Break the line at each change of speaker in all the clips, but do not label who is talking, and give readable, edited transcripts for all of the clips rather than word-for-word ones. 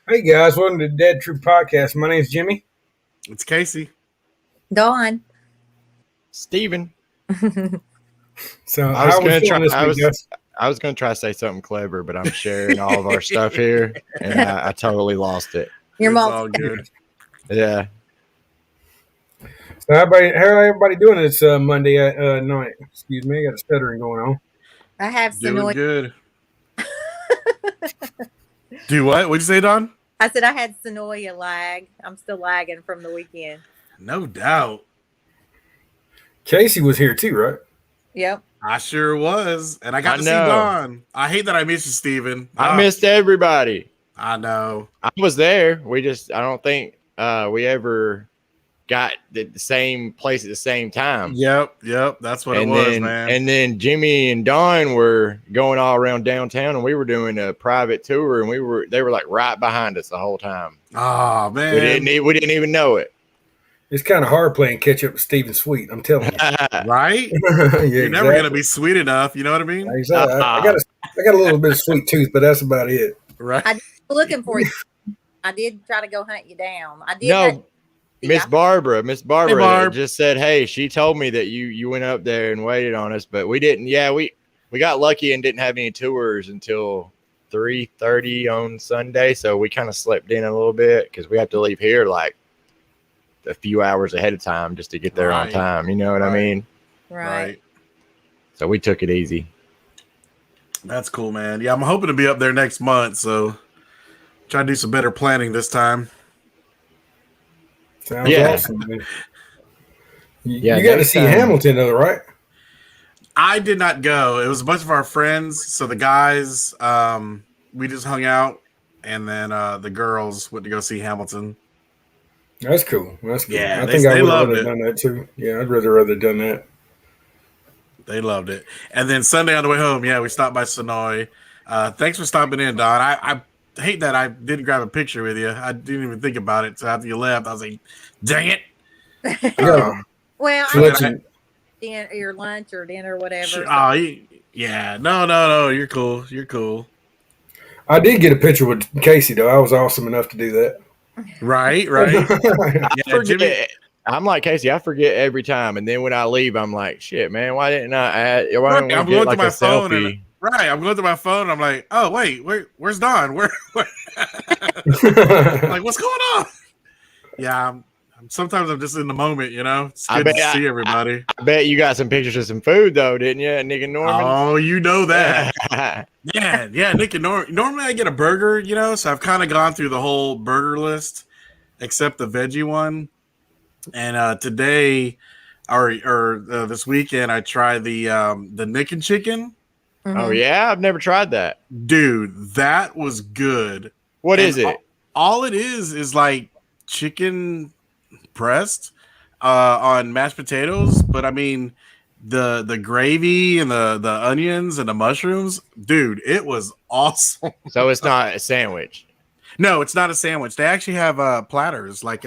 Hey guys, welcome to the Dead True Podcast. My name's Jimmy.
It's Casey.
Dawn.
Steven.
So how we feeling this week, guys?
I was going to try to say something clever, but I'm sharing all of our stuff here, and I totally lost it.
Your
It's
mom.
all good.
Yeah.
So how everybody doing this Monday night? Excuse me, I got a stuttering going on.
I have
Doing
Sonoy.
good. Do what? What'd you say, Don?
I said I had Sonoya lag. I'm still lagging from the weekend.
No doubt.
Casey was here too, right?
Yep.
I sure was. And I got
I
to see
know.
Don. I hate that I missed you, Steven.
I missed everybody.
I know.
I was there. I don't think we ever got the same place at the same time.
Yep. That's what it was, man.
And then Jimmy and Don were going all around downtown, and we were doing a private tour, and they were like right behind us the whole time.
Oh, man.
We didn't even know it.
It's kind of hard playing catch up with Steven Sweet. I'm telling you.
Right?
Yeah,
You're never going to be sweet enough. You know what I mean?
Exactly. I got a little bit of sweet tooth, but that's about it.
Right.
I did looking for you. I did try to go hunt you down. I did.
No, Miss Barbara
Barb.
just said, hey, she told me that you went up there and waited on us, but we didn't. Yeah, we got lucky and didn't have any tours until 3:30 on Sunday, so we kind of slept in a little bit because we have to leave here like a few hours ahead of time just to get there on time. You know what I mean?
Right.
So we took it easy.
That's cool, man. Yeah, I'm hoping to be up there next month, so try to do some better planning this time.
Sounds awesome, man. You got to see Hamilton, though, right?
I did not go. It was a bunch of our friends. So the guys, we just hung out, and then the girls went to go see Hamilton.
That's cool. That's good.
Yeah,
I think I would have
loved it.
done that too. Yeah, I'd rather done that.
They loved it. And then Sunday on the way home, we stopped by Sonoy. Thanks for stopping in, Don. I hate that I didn't grab a picture with you. I didn't even think about it. So after you left, I was like, dang it.
Well, I had your lunch or dinner or whatever.
Yeah. No. You're cool.
I did get a picture with Casey, though. I was awesome enough to do that.
Right.
I'm like Casey. I forget every time, and then when I leave, I'm like, "Shit, man! Why didn't I add? Why don't
I'm
we get like a
phone
selfie?"
I'm going to my phone. And I'm like, "Oh wait, where's Don? Where? Like, what's going on?" Yeah, sometimes I'm just in the moment. You know, it's good to see everybody.
I bet you got some pictures of some food though, didn't you, Nick and Norman?
Oh, you know that. yeah, Nick and Norman. Normally I get a burger, so I've kind of gone through the whole burger list, except the veggie one. And today, or this weekend, I tried the Nick and Chicken.
Mm-hmm.
Oh yeah, I've never tried that,
dude. That was good.
What is it?
All it is like chicken breast on mashed potatoes, but I mean the gravy and the onions and the mushrooms, dude. It was awesome.
So it's not a sandwich.
No, it's not a sandwich. They actually have platters. Like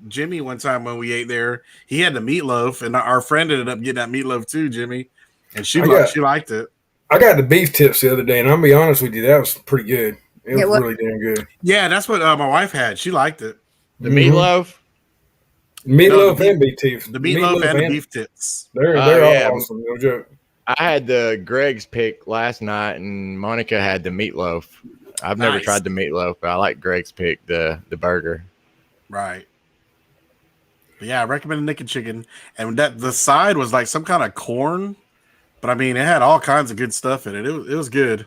Jimmy, one time when we ate there, he had the meatloaf, and our friend ended up getting that meatloaf too, Jimmy, and she liked it.
I got the beef tips the other day, and I'll be honest with you, that was pretty good. It was really damn good.
Yeah, that's what my wife had. She liked it.
The meatloaf?
Meatloaf and beef tips.
The meatloaf and the beef tips.
They're all awesome. No joke.
I had the Greg's pick last night, and Monica had the meatloaf. I've never tried the meatloaf, but I like Greg's pick, the burger.
Right. But yeah, I recommend Nick and Chicken. And the side was like some kind of corn. But I mean, it had all kinds of good stuff in it. It was good.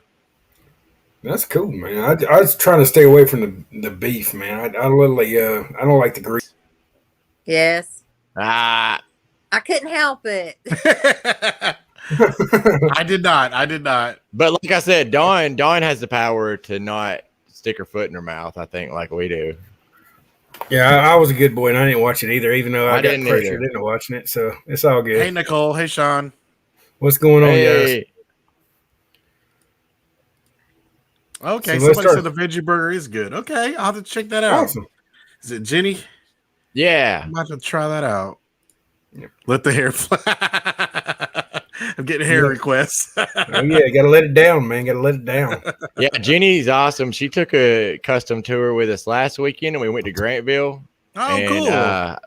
That's cool, man. I was trying to stay away from the beef, man. I literally I don't like the grease.
Yes.
I
couldn't help it.
I did not.
But like I said, Dawn has the power to not stick her foot in her mouth, I think, like we do.
Yeah, I was a good boy, and I didn't watch it either, even though I got pressured into watching it. So it's all good.
Hey, Nicole. Hey, Sean.
What's going on, guys?
Okay, somebody said the veggie burger is good. Okay, I'll have to check that out.
Awesome.
Is it Jenny?
Yeah.
I'm about to try that out. Yep. Let the hair fly. I'm getting hair requests.
Oh yeah, gotta let it down, man. Gotta let it down.
Yeah, Jenny's awesome. She took a custom tour with us last weekend, and we went to Grantville.
Oh,
and,
cool.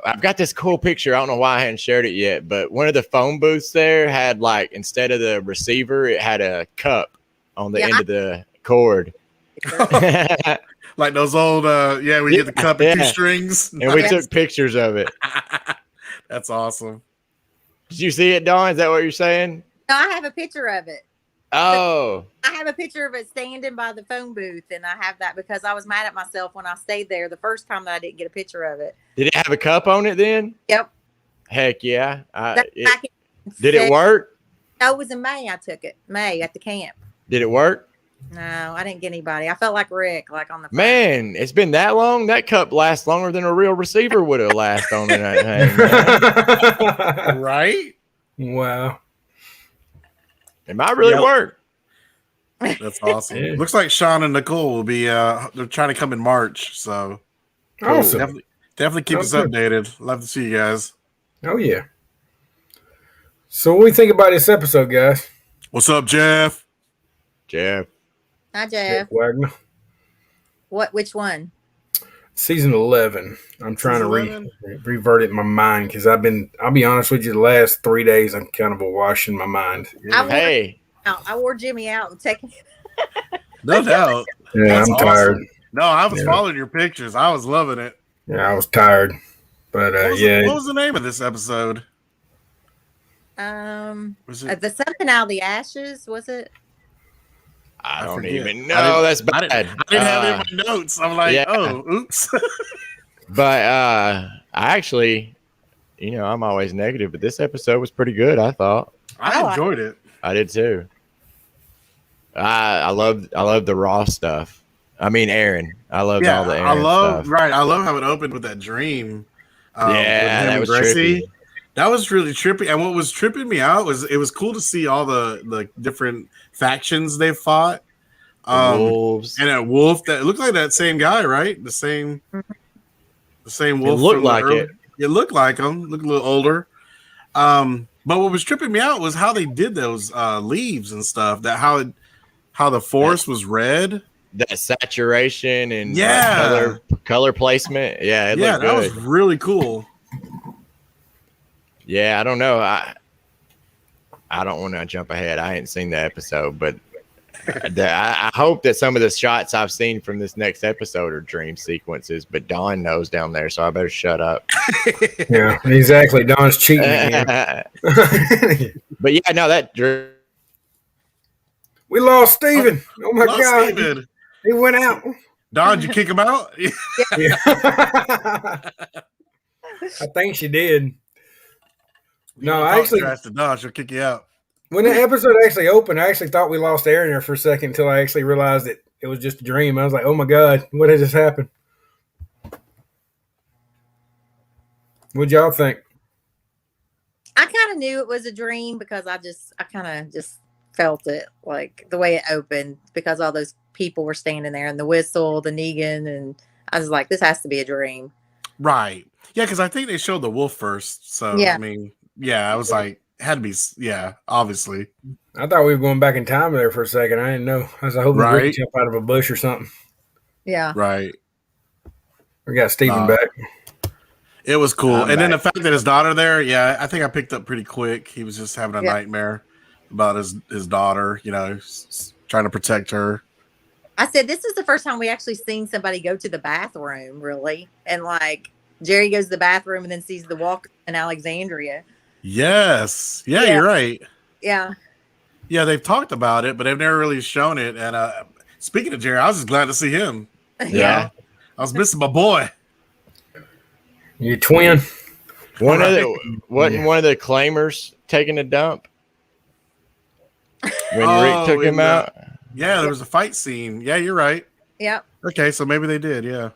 I've got this cool picture. I don't know why I hadn't shared it yet, but one of the phone booths there had, like, instead of the receiver, it had a cup on the end of the cord.
Like those old, we get the cup and 2 strings.
And we took pictures of it.
That's awesome.
Did you see it, Dawn? Is that what you're saying?
No, I have a picture of it.
Oh.
I have a picture of it standing by the phone booth, and I have that because I was mad at myself when I stayed there the first time that I didn't get a picture of it.
Did it have a cup on it then?
Yep.
Heck yeah.
Did
it work?
No, it was in May. I took it. May at the camp.
Did it work?
No, I didn't get anybody. I felt like Rick, like on the phone.
Man, it's been that long. That cup lasts longer than a real receiver would have lasted on that thing.
Right?
Wow.
It might really work.
That's awesome.
Yeah.
Looks like Sean and Nicole will be they're trying to come in March, so
Awesome.
definitely keep us updated. Love to see you guys.
Oh yeah. So what do we think about this episode, guys?
What's up, Jeff?
Jeff.
Hi, Jeff.
Wagner.
Which one?
Season 11. I'm trying to revert it in my mind because I'll be honest with you, the last 3 days I'm kind of awash in my mind.
I wore Jimmy out and taking.
No doubt.
Yeah,
That's
I'm
awesome.
tired.
No, I was following your pictures. I was loving it.
Yeah, I was tired. But
what
yeah.
What was the name of this episode?
Was it the something out of the ashes? Was it?
I don't even know. That's bad.
I didn't have it in my notes. I'm like, oh, oops.
But I actually, I'm always negative, but this episode was pretty good, I thought.
I enjoyed it.
I did too. I love the raw stuff. I mean, Aaron. I loved all the Aaron stuff.
Right. I love how it opened with that dream.
That was trippy.
That was really trippy. And what was tripping me out was it was cool to see all the different factions they fought.
Wolves.
And a wolf that looked like that same guy, right? The same wolf.
It looked like it.
It looked like him. Looked a little older. But what was tripping me out was how they did those leaves and stuff. That how the forest was red.
That saturation and color placement. Yeah, it looked good.
That was really cool.
Yeah, I don't know. I don't want to jump ahead. I ain't seen the episode, but I hope that some of the shots I've seen from this next episode are dream sequences. But Dawn knows down there, so I better shut up.
Yeah, exactly. Dawn's cheating again.
But yeah, no, that
we lost Steven. Oh my God.
Steven.
He went out.
Dawn, did you kick him out?
Yeah. I think she did. No, I actually
to Dawn, she'll kick you out.
When the episode actually opened, I actually thought we lost Aaron there for a second until I actually realized that it was just a dream. I was like, "Oh my God, what had just happened?" What'd y'all think?
I kind of knew it was a dream because I kind of just felt it, like the way it opened, because all those people were standing there and the whistle, the Negan, and I was like, this has to be a dream.
Right. Yeah, because I think they showed the wolf first. So, I mean, I was like, had to be, obviously.
I thought we were going back in time there for a second. I didn't know. I was hoping Rick jump out of a bush or something.
Yeah.
Right.
We got Steven back.
It was cool. And then the fact that his daughter there, I think I picked up pretty quick. He was just having a nightmare about his daughter, trying to protect her.
I said, this is the first time we actually seen somebody go to the bathroom, really. And like Jerry goes to the bathroom and then sees the walk in Alexandria.
Yes. Yeah, you're right.
Yeah.
Yeah, they've talked about it, but they've never really shown it. And speaking of Jerry, I was just glad to see him.
Yeah.
I was missing my boy.
Your twin.
Wasn't one of the claimers taking a dump when Rick took him out?
Yeah, there was a fight scene. Yeah, you're right.
Yep.
Okay, so maybe they did. Yeah.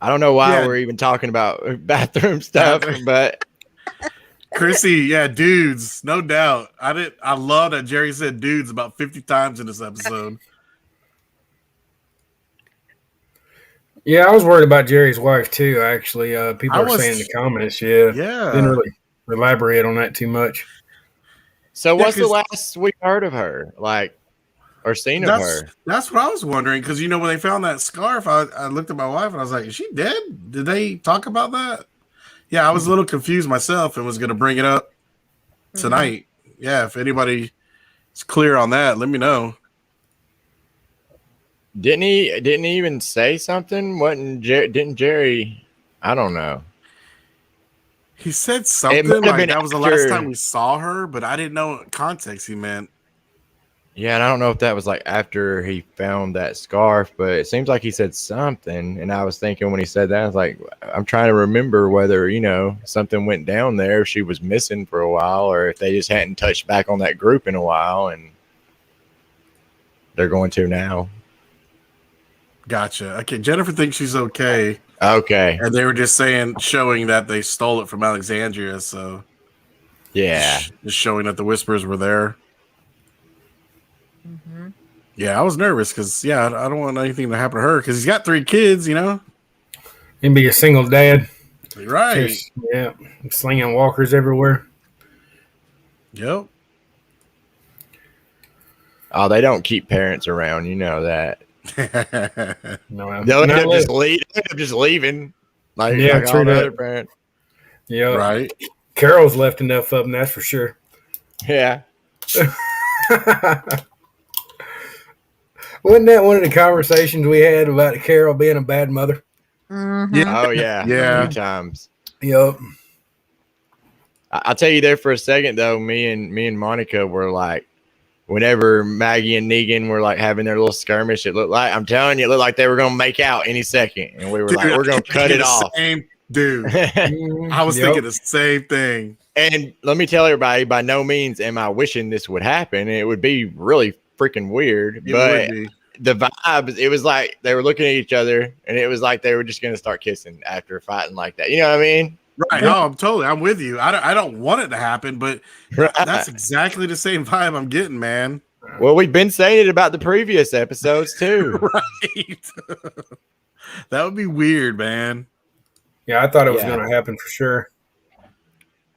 I don't know why we're even talking about bathroom stuff, but
Chrissy, dudes, no doubt. I love that Jerry said dudes about 50 times in this episode.
Yeah, I was worried about Jerry's wife too. Actually, people were saying in the comments. Yeah, didn't really elaborate on that too much.
So
Yeah,
what's the last we heard of her, like, or seen of her?
That's what I was wondering, because when they found that scarf, I looked at my wife and I was like, "Is she dead? Did they talk about that?" Yeah, I was a little confused myself and was going to bring it up tonight. Yeah, if anybody is clear on that, let me know.
Didn't he even say something? Didn't Jerry? I don't know.
He said something like that was the last time we saw her, but I didn't know what context he meant.
Yeah, and I don't know if that was like after he found that scarf, but it seems like he said something. And I was thinking when he said that, I was like, I'm trying to remember whether, something went down there, if she was missing for a while, or if they just hadn't touched back on that group in a while, and they're going to now.
Gotcha. Okay, Jennifer thinks she's okay.
Okay.
And they were just showing that they stole it from Alexandria, so
yeah,
just showing that the Whispers were there.
Mm-hmm.
Yeah, I was nervous because I don't want anything to happen to her because he's got 3 kids.
He'd be a single dad,
right?
Just, slinging walkers everywhere.
Yep.
Oh, they don't keep parents around, you know that.
No,
they'll end up just leaving. Like all the other parents.
Yeah,
right.
Carol's left enough of them, that's for sure.
Yeah.
Wasn't that one of the conversations we had about Carol being a bad mother?
Mm-hmm.
Yeah. Oh yeah.
Yeah.
Many times.
Yep.
I'll tell you there for a second though. Me and Monica were like, whenever Maggie and Negan were like having their little skirmish, it looked like they were gonna make out any second, and we were like, we're gonna cut it off.
Dude, I was thinking the same thing.
And let me tell everybody, by no means am I wishing this would happen. It would be really freaking weird, but the vibes, it was like they were looking at each other, and it was like they were just gonna start kissing after fighting like that. You know what I mean?
Right. No, I'm with you. I don't want it to happen, but that's exactly the same vibe I'm getting, man.
Well, we've been saying it about the previous episodes too.
Right. That would be weird, man.
Yeah, I thought it was going to happen for sure.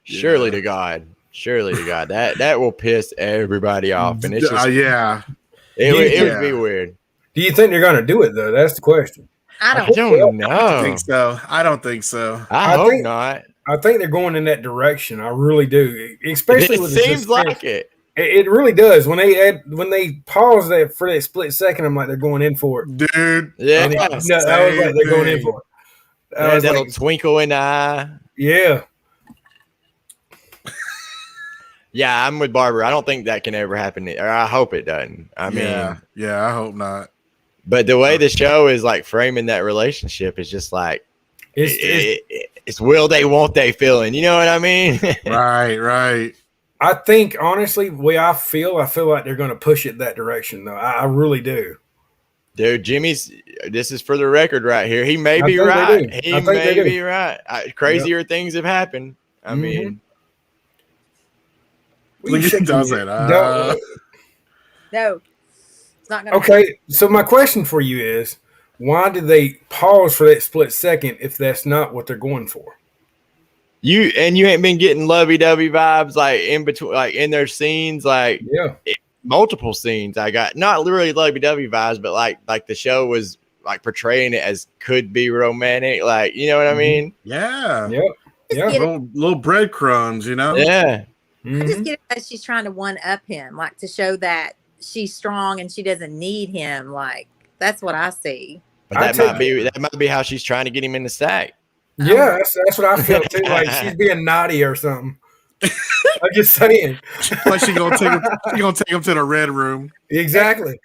Surely to God. That will piss everybody off, and it's just it would be weird.
Do you think they're going to do it though? That's the question.
I
don't know.
I don't think so.
I hope not.
I think they're going in that direction. I really do. Especially
it
with
seems like it.
It really does. When they pause that for that split second, I'm like they're going in for it,
dude.
Yeah,
I was like they're going in for it.
That little twinkle in the eye.
Yeah.
Yeah, I'm with Barbara. I don't think that can ever happen. Or I hope it doesn't. I mean,
I hope not.
But the way the show is like framing that relationship is just like it's will they, won't they feeling. You know what I mean?
Right.
I think honestly, the way I feel like they're going to push it that direction though. I really do.
Dude, this is for the record right here. He may be right. He may be right. Crazier things have happened. I mean,
look at does it.
No, it's not gonna
Okay, so my question for you is, why did they pause for that split second if that's not what they're going for?
You ain't been getting lovey-dovey vibes like in between, like in their scenes, like multiple scenes. I got not really lovey-dovey vibes, but like the show was like portraying it as could be romantic, like you know what I mean?
Yeah. Little breadcrumbs, you know?
Yeah.
I just get it that she's trying to one up him, like to show that she's strong and she doesn't need him. Like that's what I see.
But that might be how she's trying to get him in the sack.
Yeah, that's what I feel too. Like she's being naughty or something. I'm just saying.
Like she's gonna take him to the red room.
Exactly.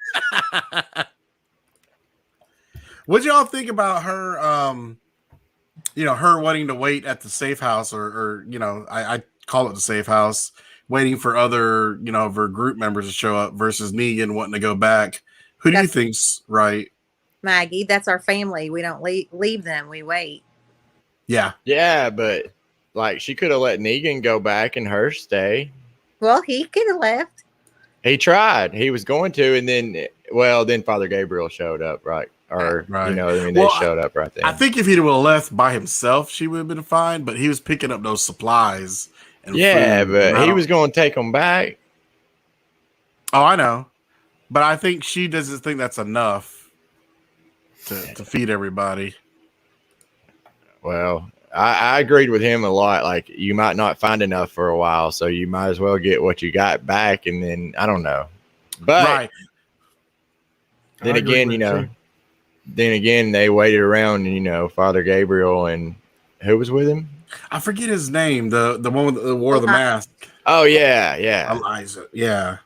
What'd y'all think about her? Her wanting to wait at the safe house, or I call it the safe house, waiting for other of her group members to show up versus Negan wanting to go back. Who do you think's right?
Maggie, that's our family. We don't leave them. We wait.
Yeah,
but like she could have let Negan go back and her stay.
Well, he could have left.
He tried. He was going to, and then Father Gabriel showed up, right? Or
right.
They showed up right there.
I think if he would have left by himself, she would have been fine. But he was picking up those supplies. And food,
but he was going to take them back.
Oh, I know, but I think she doesn't think that's enough to feed everybody.
Well, I agreed with him a lot. Like, you might not find enough for a while, so you might as well get what you got back, and then I don't know. But
Right.
then again, they waited around, and Father Gabriel and who was with him?
I forget his name. The one with the wore the mask.
Oh yeah.
Eliza. Yeah.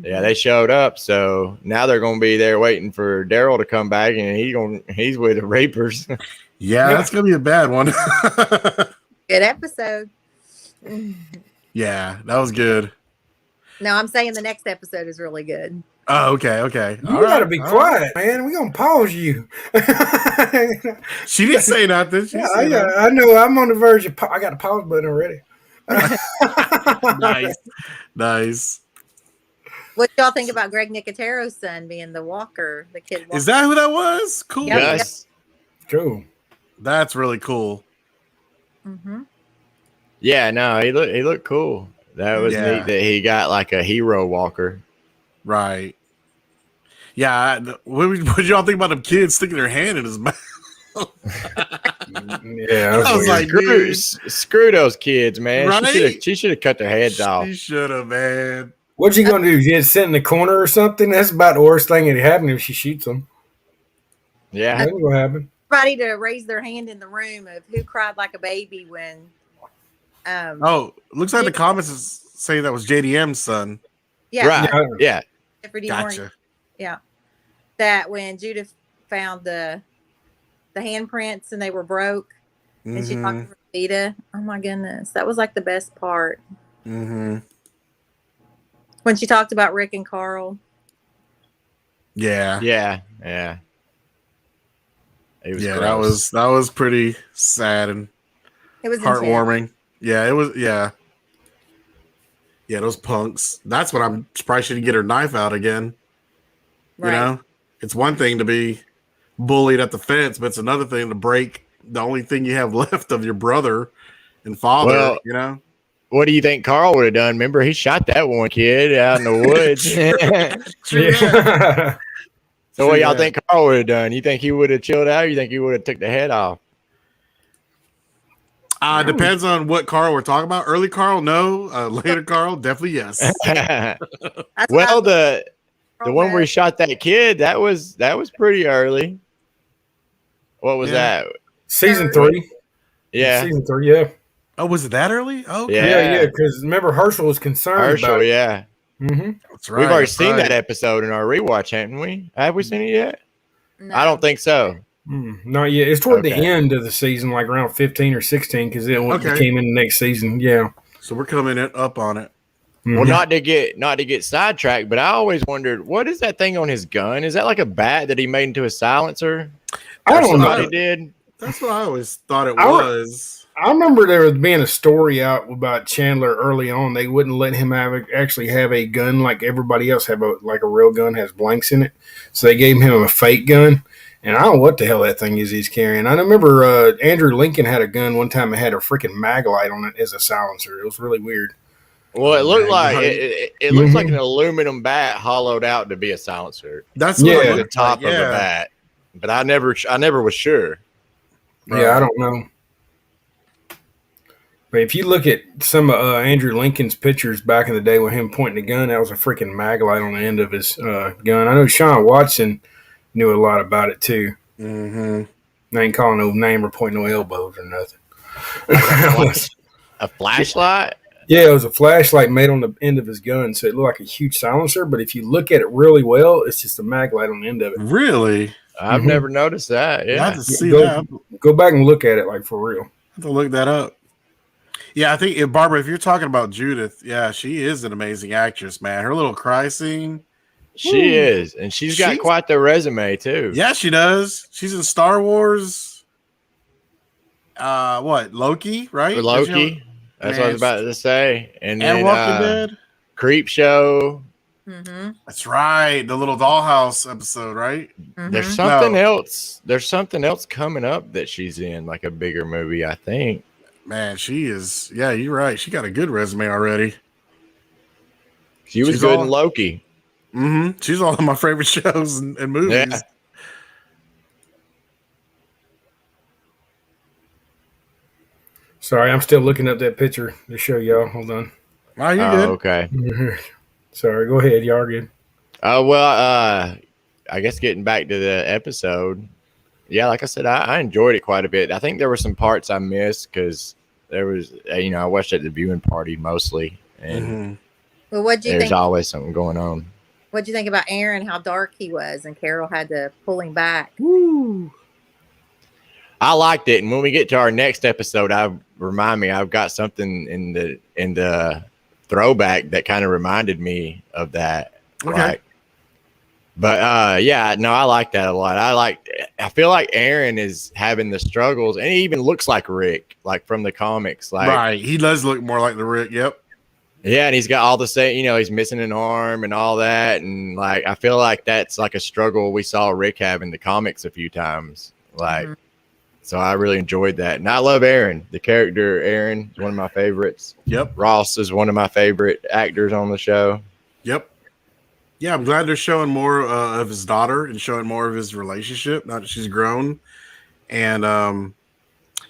Yeah, they showed up, so now they're gonna be there waiting for Daryl to come back, and he's with the Reapers.
Yeah, that's gonna be a bad one.
Good episode.
Yeah, that was good.
No, I'm saying the next episode is really good.
Oh, okay.
You gotta be quiet, man. We're gonna pause you.
She didn't say nothing.
I know. I'm on the verge of. I got a pause button already.
Nice.
What y'all think about Greg Nicotero's son being the walker, the kid walker?
Is that who that was? Cool.
Yes.
Cool.
That's really cool.
Mm-hmm.
Yeah, no, he looked cool. That was neat that he got like a hero walker.
Right. Yeah. What did y'all think about them kids sticking their hand in his mouth?
Yeah,
I was like,
screw those kids, man.
Right?
She should have cut their heads off.
She should have, man.
What's she gonna do? Just sit in the corner or something? That's about the worst thing that happened if she shoots them.
Yeah,
that's what happened.
Everybody to raise their hand in the room of who cried like a baby when.
Looks like the comments say that was JDM's son.
Yeah,
right. Yeah.
Gotcha.
Yeah, that when Judith found the handprints and they were broke, and she talked to Rita. Oh my goodness, that was like the best part.
Mm-hmm.
When she talked about Rick and Carl.
Yeah.
It was
that was pretty sad and
it was
heartwarming.
Intense.
Yeah, it was. Yeah, those punks. That's what I'm surprised she didn't get her knife out again.
Right.
It's one thing to be bullied at the fence, but it's another thing to break the only thing you have left of your brother and father.
Well, what do you think Carl would have done? Remember, he shot that one kid out in the woods.
True.
So what y'all think Carl would have done? You think he would have chilled out? Or you think he would have took the head off?
Depends on what Carl we're talking about. Early Carl, no. Later Carl, definitely yes.
Well, the one where he shot that kid, that was pretty early. What was that?
Season 3.
Yeah.
Season 3, yeah.
Oh, was it that early? Oh, okay.
Yeah. Because remember, Herschel was concerned about it.
Yeah.
Mm-hmm.
That's right.
We've already seen that episode in our rewatch, haven't we? Have we seen it yet? No. I don't think so.
Not yet. It's toward the end of the season, like around 15 or 16, because it came in the next season. Yeah.
So we're coming up on it.
Mm-hmm. Well, not to get sidetracked, but I always wondered, what is that thing on his gun? Is that like a bat that he made into a silencer?
I don't know.
He did.
That's what I always thought it was.
I remember there was being a story out about Chandler early on. They wouldn't let him actually have a gun like everybody else have a real gun has blanks in it. So they gave him a fake gun. And I don't know what the hell that thing is he's carrying. I remember Andrew Lincoln had a gun one time that had a freaking mag light on it as a silencer. It was really weird.
Well, it looked like it looks like an aluminum bat hollowed out to be a silencer.
That's
what the top of the bat. But I never was sure.
Right. Yeah, I don't know. But if you look at some of Andrew Lincoln's pictures back in the day with him pointing the gun, that was a freaking mag light on the end of his gun. I know Sean Watson knew a lot about it too.
Mm-hmm.
I ain't calling no name or pointing no elbows or nothing.
A flashlight?
Yeah, it was a flashlight made on the end of his gun, so it looked like a huge silencer. But if you look at it really well, it's just a mag light on the end of it.
Really?
I've never noticed that. Yeah,
I have to see that.
Go back and look at it, like for real.
I have to look that up. Yeah, I think Barbara, if you're talking about Judith, yeah, she is an amazing actress, man. Her little cry scene.
She is, and she's got quite the resume too.
Yeah, she does. She's in Star Wars. Loki, right?
Loki. That's what I was about to say. And then,
Walking Dead.
Creep Show.
Mm-hmm.
That's right. The little dollhouse episode, right?
Mm-hmm.
There's something else. There's something else coming up that she's in, like a bigger movie, I think.
Man, she is. Yeah, you're right. She got a good resume already.
She was good in Loki.
Mm-hmm. She's one of my favorite shows and movies.
Yeah.
Sorry, I'm still looking up that picture to show y'all. Hold on.
Oh, you're
Oh,
good.
okay.
Sorry, go ahead. Y'all are good.
I guess getting back to the episode, yeah, like I said, I enjoyed it quite a bit. I think there were some parts I missed because there was, I watched at the viewing party mostly, and
Mm-hmm.
Well, what'd you
there's
think?
always something going on.
What'd you think about Aaron? How dark he was, and Carol had to pull him back.
Woo.
I liked it, and when we get to our next episode, I've got something in the throwback that kind of reminded me of that.
Okay.
Yeah, no, I like that a lot. I feel like Aaron is having the struggles, and he even looks like Rick, like from the comics. Like,
Right. He does look more like the Rick. Yep.
yeah, and he's got all the same, he's missing an arm and all that, and like I feel like that's like a struggle we saw Rick have in the comics a few times. Like, so I really enjoyed that, and I love Aaron. The character Aaron is one of my favorites.
Yep.
Ross is one of my favorite actors on the show.
Yep. Yeah, I'm glad they're showing more of his daughter and showing more of his relationship. Now that she's grown, and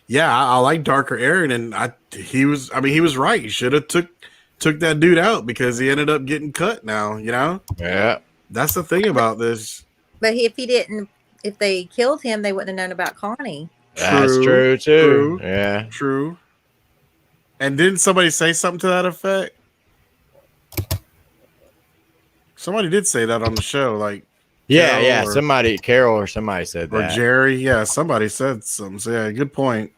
yeah, I like darker Aaron, and he was right. He should have took that dude out because he ended up getting cut. Now,
Yeah,
that's the thing about this.
But if they killed him, they wouldn't have known about Connie.
that's true too.
True.
Yeah,
True. And didn't somebody say something to that effect? Somebody did say that on the show, like
Carol or somebody said
or
that.
Jerry. Yeah, somebody said something. So yeah, good point.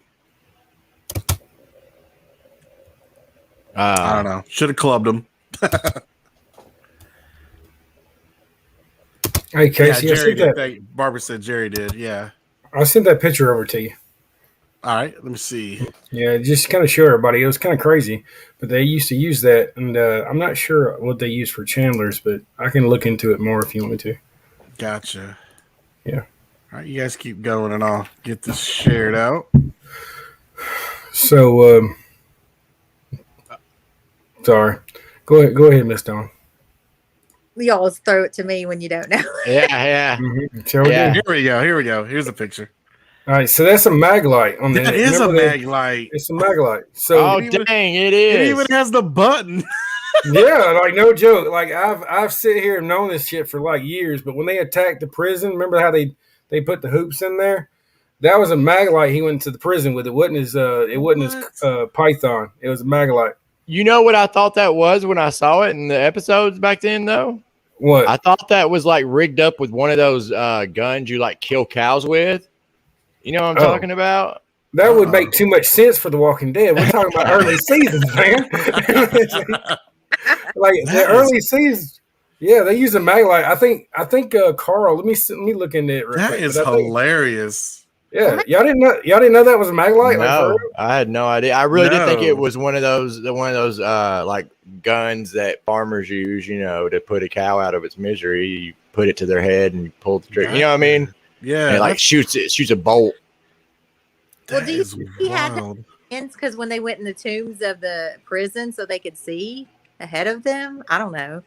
I don't know. Should have clubbed him.
Hey, Casey,
yeah, Jerry did. Barbara said Jerry did. Yeah.
I sent that picture over to you.
All right, let me see.
Yeah, just kind of show everybody. It was kind of crazy, but they used to use that, and I'm not sure what they use for Chandler's, but I can look into it more if you want me to.
Gotcha.
Yeah.
All right, you guys keep going, and I'll get this shared out.
So, sorry. Go ahead, Miss Dawn.
You always throw it to me when you don't know.
Yeah.
Shall we do?
Here we go. Here's a picture.
All right, so that's a mag light on
That is a mag light.
It's a mag light. So,
Oh dang, it is.
It even has the button.
yeah, like no joke. Like I've sit here and known this shit for like years, but when they attacked the prison, remember how they put the hoops in there? That was a mag light. He went to the prison with. It wasn't his python. It was a mag light.
You know what I thought that was when I saw it in the episodes back then, though?
What?
I thought that was like rigged up with one of those guns you like kill cows with. You know what I'm talking about?
That would make too much sense for The Walking Dead. We're talking about early seasons, man. Like the early seasons. Yeah, they use a mag light. I think Carl, let me look into it real quick.
That is hilarious.
Yeah, y'all didn't know that was a mag light?
No, I had no idea. I really did think it was one of those like guns that farmers use, to put a cow out of its misery. You put it to their head and you pull the trigger. You know what I mean?
Yeah,
and it like shoots a bolt.
Well, do you think he had hands because when they went in the tombs of the prison so they could see ahead of them? I don't know.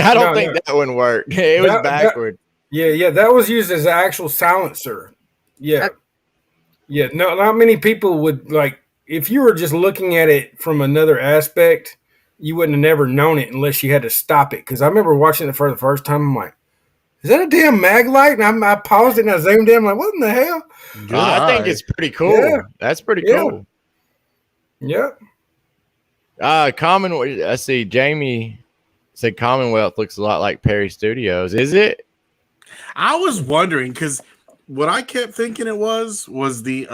I don't think that one worked. It was backward.
Yeah, that was used as an actual silencer. Yeah.
Okay.
Yeah, no, not many people would like if you were just looking at it from another aspect, you wouldn't have never known it unless you had to stop it. Because I remember watching it for the first time. I'm like, is that a damn mag light? And I paused it and I zoomed in. I'm like, what in the hell?
I think it's pretty cool.
Yeah.
That's pretty cool.
Yeah.
I see Jamie said Commonwealth looks a lot like Perry Studios. Is it?
I was wondering because what I kept thinking it was the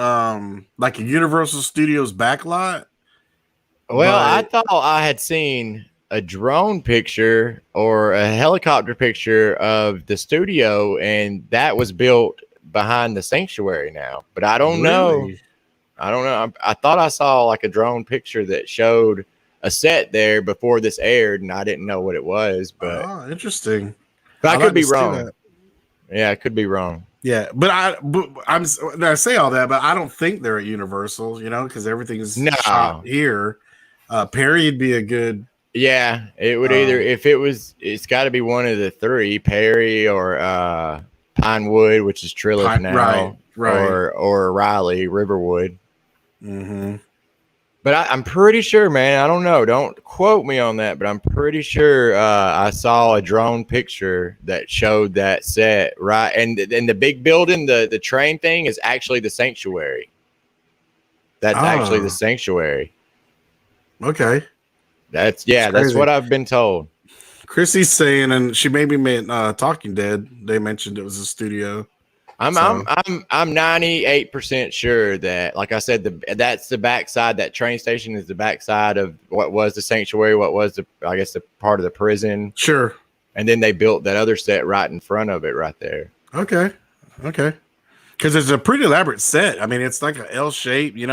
like a Universal Studios backlot.
Well, I thought I had seen a drone picture or a helicopter picture of the studio, and that was built behind the sanctuary now. But I don't know. I don't know. I thought I saw like a drone picture that showed a set there before this aired, and I didn't know what it was. But
interesting.
But I could be wrong. Yeah, I could be wrong.
Yeah, but I say all that, but I don't think they're at Universal, because everything's shot here. Perry'd be a good
Yeah, it would either if it's got to be one of the three, Perry or Pinewood, which is Trilith now,
right.
or Riley Riverwood.
Mm-hmm.
But I'm pretty sure, man. I don't know. Don't quote me on that, but I'm pretty sure I saw a drone picture that showed that set right, and the big building, the train thing, is actually the sanctuary. That's actually the sanctuary.
Okay.
That's
crazy.
what I've been told.
Chrissy's saying, and she maybe meant Talking Dead. They mentioned it was a studio.
I'm 98% sure that, like I said, that's the backside. That train station is the backside of what was the sanctuary, what was the part of the prison.
Sure.
And then they built that other set right in front of it, right there.
Okay. Because it's a pretty elaborate set. I mean, it's like an L shape. You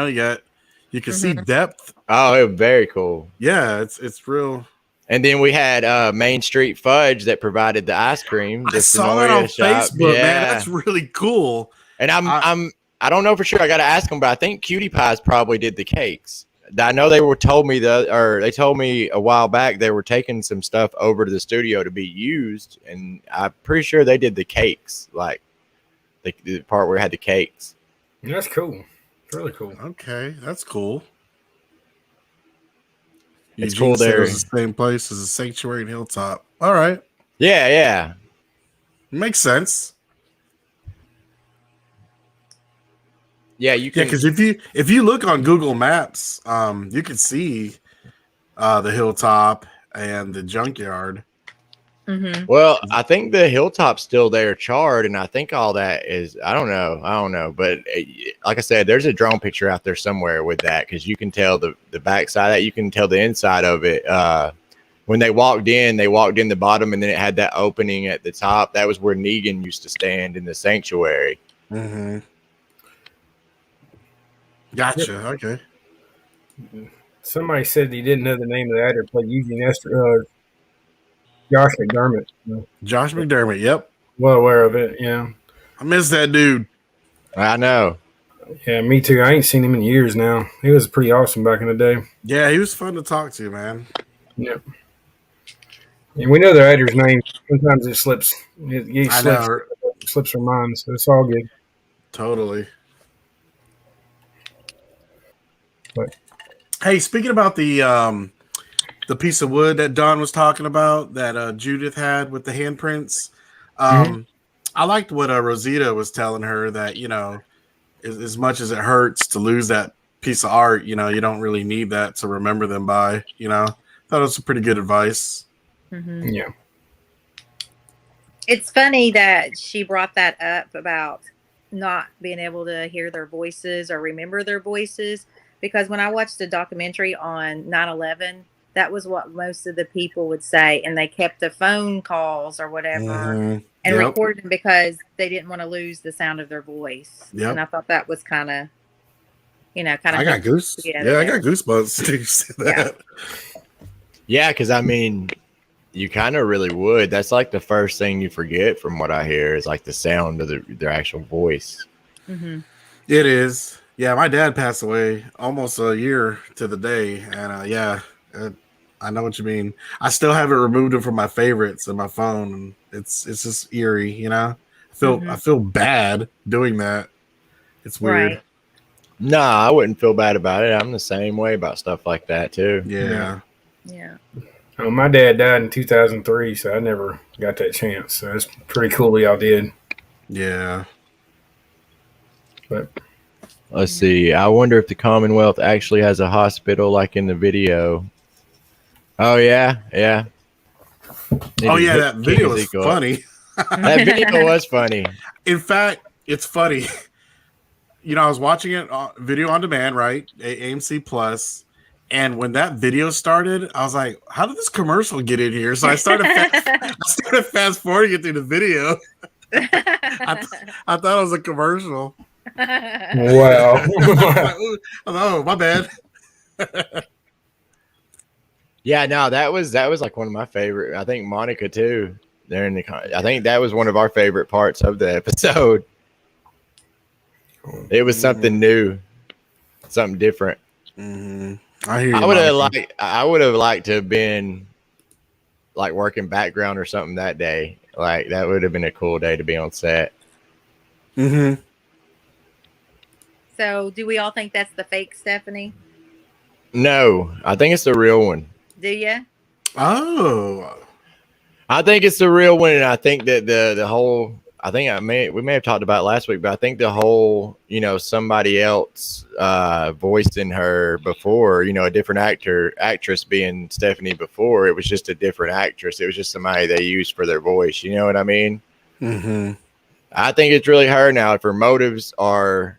can see depth.
Oh, it was very cool.
Yeah, it's real.
And then we had Main Street Fudge that provided the ice cream.
I saw that on Facebook, man. That's really cool.
And I don't know for sure. I got to ask them, but I think Cutie Pies probably did the cakes. I know they told me a while back they were taking some stuff over to the studio to be used, and I'm pretty sure they did the cakes, like the part where it had the cakes.
That's cool. It's really cool.
Okay, that's cool.
It's cool there.
It was the same place as the Sanctuary and Hilltop. All right.
Yeah.
Makes sense.
Yeah, you can.
Yeah, because if you look on Google Maps, you can see the Hilltop and the junkyard.
Mm-hmm.
Well, I think the Hilltop's still there charred, and I think all that is, I don't know. But like I said, there's a drone picture out there somewhere with that, because you can tell the backside of that, you can tell the inside of it. When they walked in the bottom, and then it had that opening at the top. That was where Negan used to stand in the sanctuary.
Mm-hmm. Gotcha. Yep. Okay.
Somebody said he didn't know the name of the actor played Eugene Esther. Josh McDermott.
Josh McDermott, yep.
Well aware of it, yeah.
I miss that dude.
I know.
Yeah, me too. I ain't seen him in years now. He was pretty awesome back in the day.
Yeah, he was fun to talk to, man.
Yep. And we know the actor's name. Sometimes it slips. Slips our minds, so it's all good.
Totally.
But
hey, speaking about the piece of wood that Don was talking about that Judith had with the handprints. I liked what Rosita was telling her, that, as much as it hurts to lose that piece of art, you don't really need that to remember them by, thought it was some pretty good advice.
Mm-hmm.
Yeah.
It's funny that she brought that up about not being able to hear their voices or remember their voices, because when I watched the documentary on 9/11, that was what most of the people would say, and they kept the phone calls or whatever and recorded them because they didn't want to lose the sound of their voice. Yep. And I thought that was kind of, I
got goosebumps. Yeah, I got goosebumps. You said that.
Yeah, because I mean, you kind of really would. That's like the first thing you forget, from what I hear, is like the sound of their actual voice.
Mm-hmm.
It is. Yeah, my dad passed away almost a year to the day, and I know what you mean. I still haven't removed it from my favorites in my phone, and it's just eerie, I feel bad doing that. It's weird.
Right.
Nah, I wouldn't feel bad about it. I'm the same way about stuff like that too.
Yeah.
Oh, my dad died in 2003, so I never got that chance. So it's pretty cool y'all did.
Yeah.
But
let's see. I wonder if the Commonwealth actually has a hospital like in the video. Oh, yeah.
That video was funny.
That video was funny.
In fact, it's funny. I was watching it video on demand, right? AMC Plus. And when that video started, I was like, how did this commercial get in here? So I started fast forwarding it through the video. I thought it was a commercial.
Wow.
Oh, my bad.
Yeah, no, that was like one of my favorite. I think Monica too. I think that was one of our favorite parts of the episode. It was something new, something different.
Mm-hmm. I hear you.
I would have liked to have been like working background or something that day. Like that would have been a cool day to be on set.
Mm-hmm.
So, do we all think that's the fake Stephanie?
No, I think it's the real one.
Do you?
Oh.
I think it's the real one, and I think that the whole. We may have talked about it last week, but I think the whole, somebody else voicing her before, a different actress being Stephanie before, it was just a different actress. It was just somebody they used for their voice. You know what I mean?
Mm-hmm.
I think it's really her now. If her motives are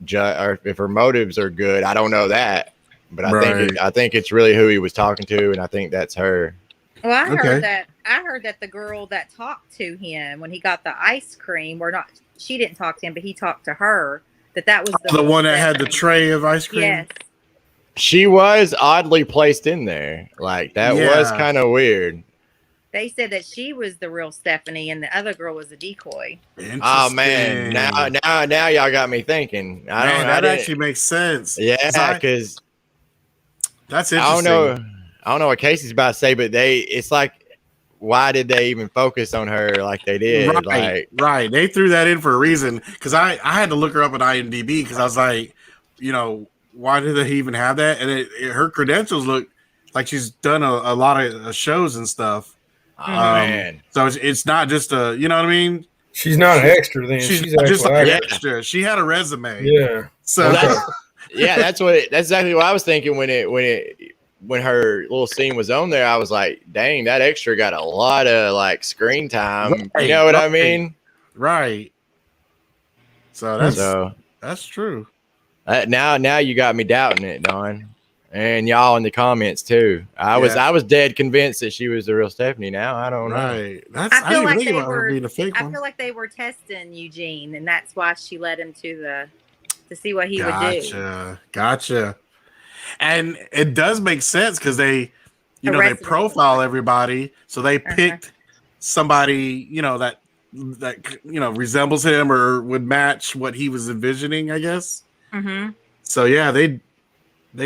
if her motives are good, I don't know that, but I think it's really who he was talking to, and I think that's her.
Well, I heard that the girl that talked to him when he got the ice cream, or not, she didn't talk to him, but he talked to her. That was
the one that had the tray of ice cream.
Yes.
She was oddly placed in there. Like that was kind of weird.
They said that she was the real Stephanie and the other girl was a decoy.
Oh man, now y'all got me thinking.
That actually makes sense.
Yeah, because
that's interesting.
I don't know what Casey's about to say, but it's like, why did they even focus on her like they did?
Right. They threw that in for a reason, because I had to look her up at IMDb because I was like, why did they even have that? And her credentials look like she's done a lot of shows and stuff.
Oh, man.
So it's not just you know what I mean?
She's not an extra then.
She's just like an extra. She had a resume.
Yeah.
So
that's exactly what I was thinking when her little scene was on there. I was like, dang, that extra got a lot of like screen time. You know what I mean?
Right. So that's true.
Now you got me doubting it, Don. And y'all in the comments too. I was dead convinced that she was the real Stephanie. Now I don't know.
Right. I feel like
they were testing Eugene, and that's why she led him to see what he would do.
Gotcha. And it does make sense because they profile everybody, so they picked somebody that resembles him or would match what he was envisioning, I guess.
Mm-hmm.
So yeah, they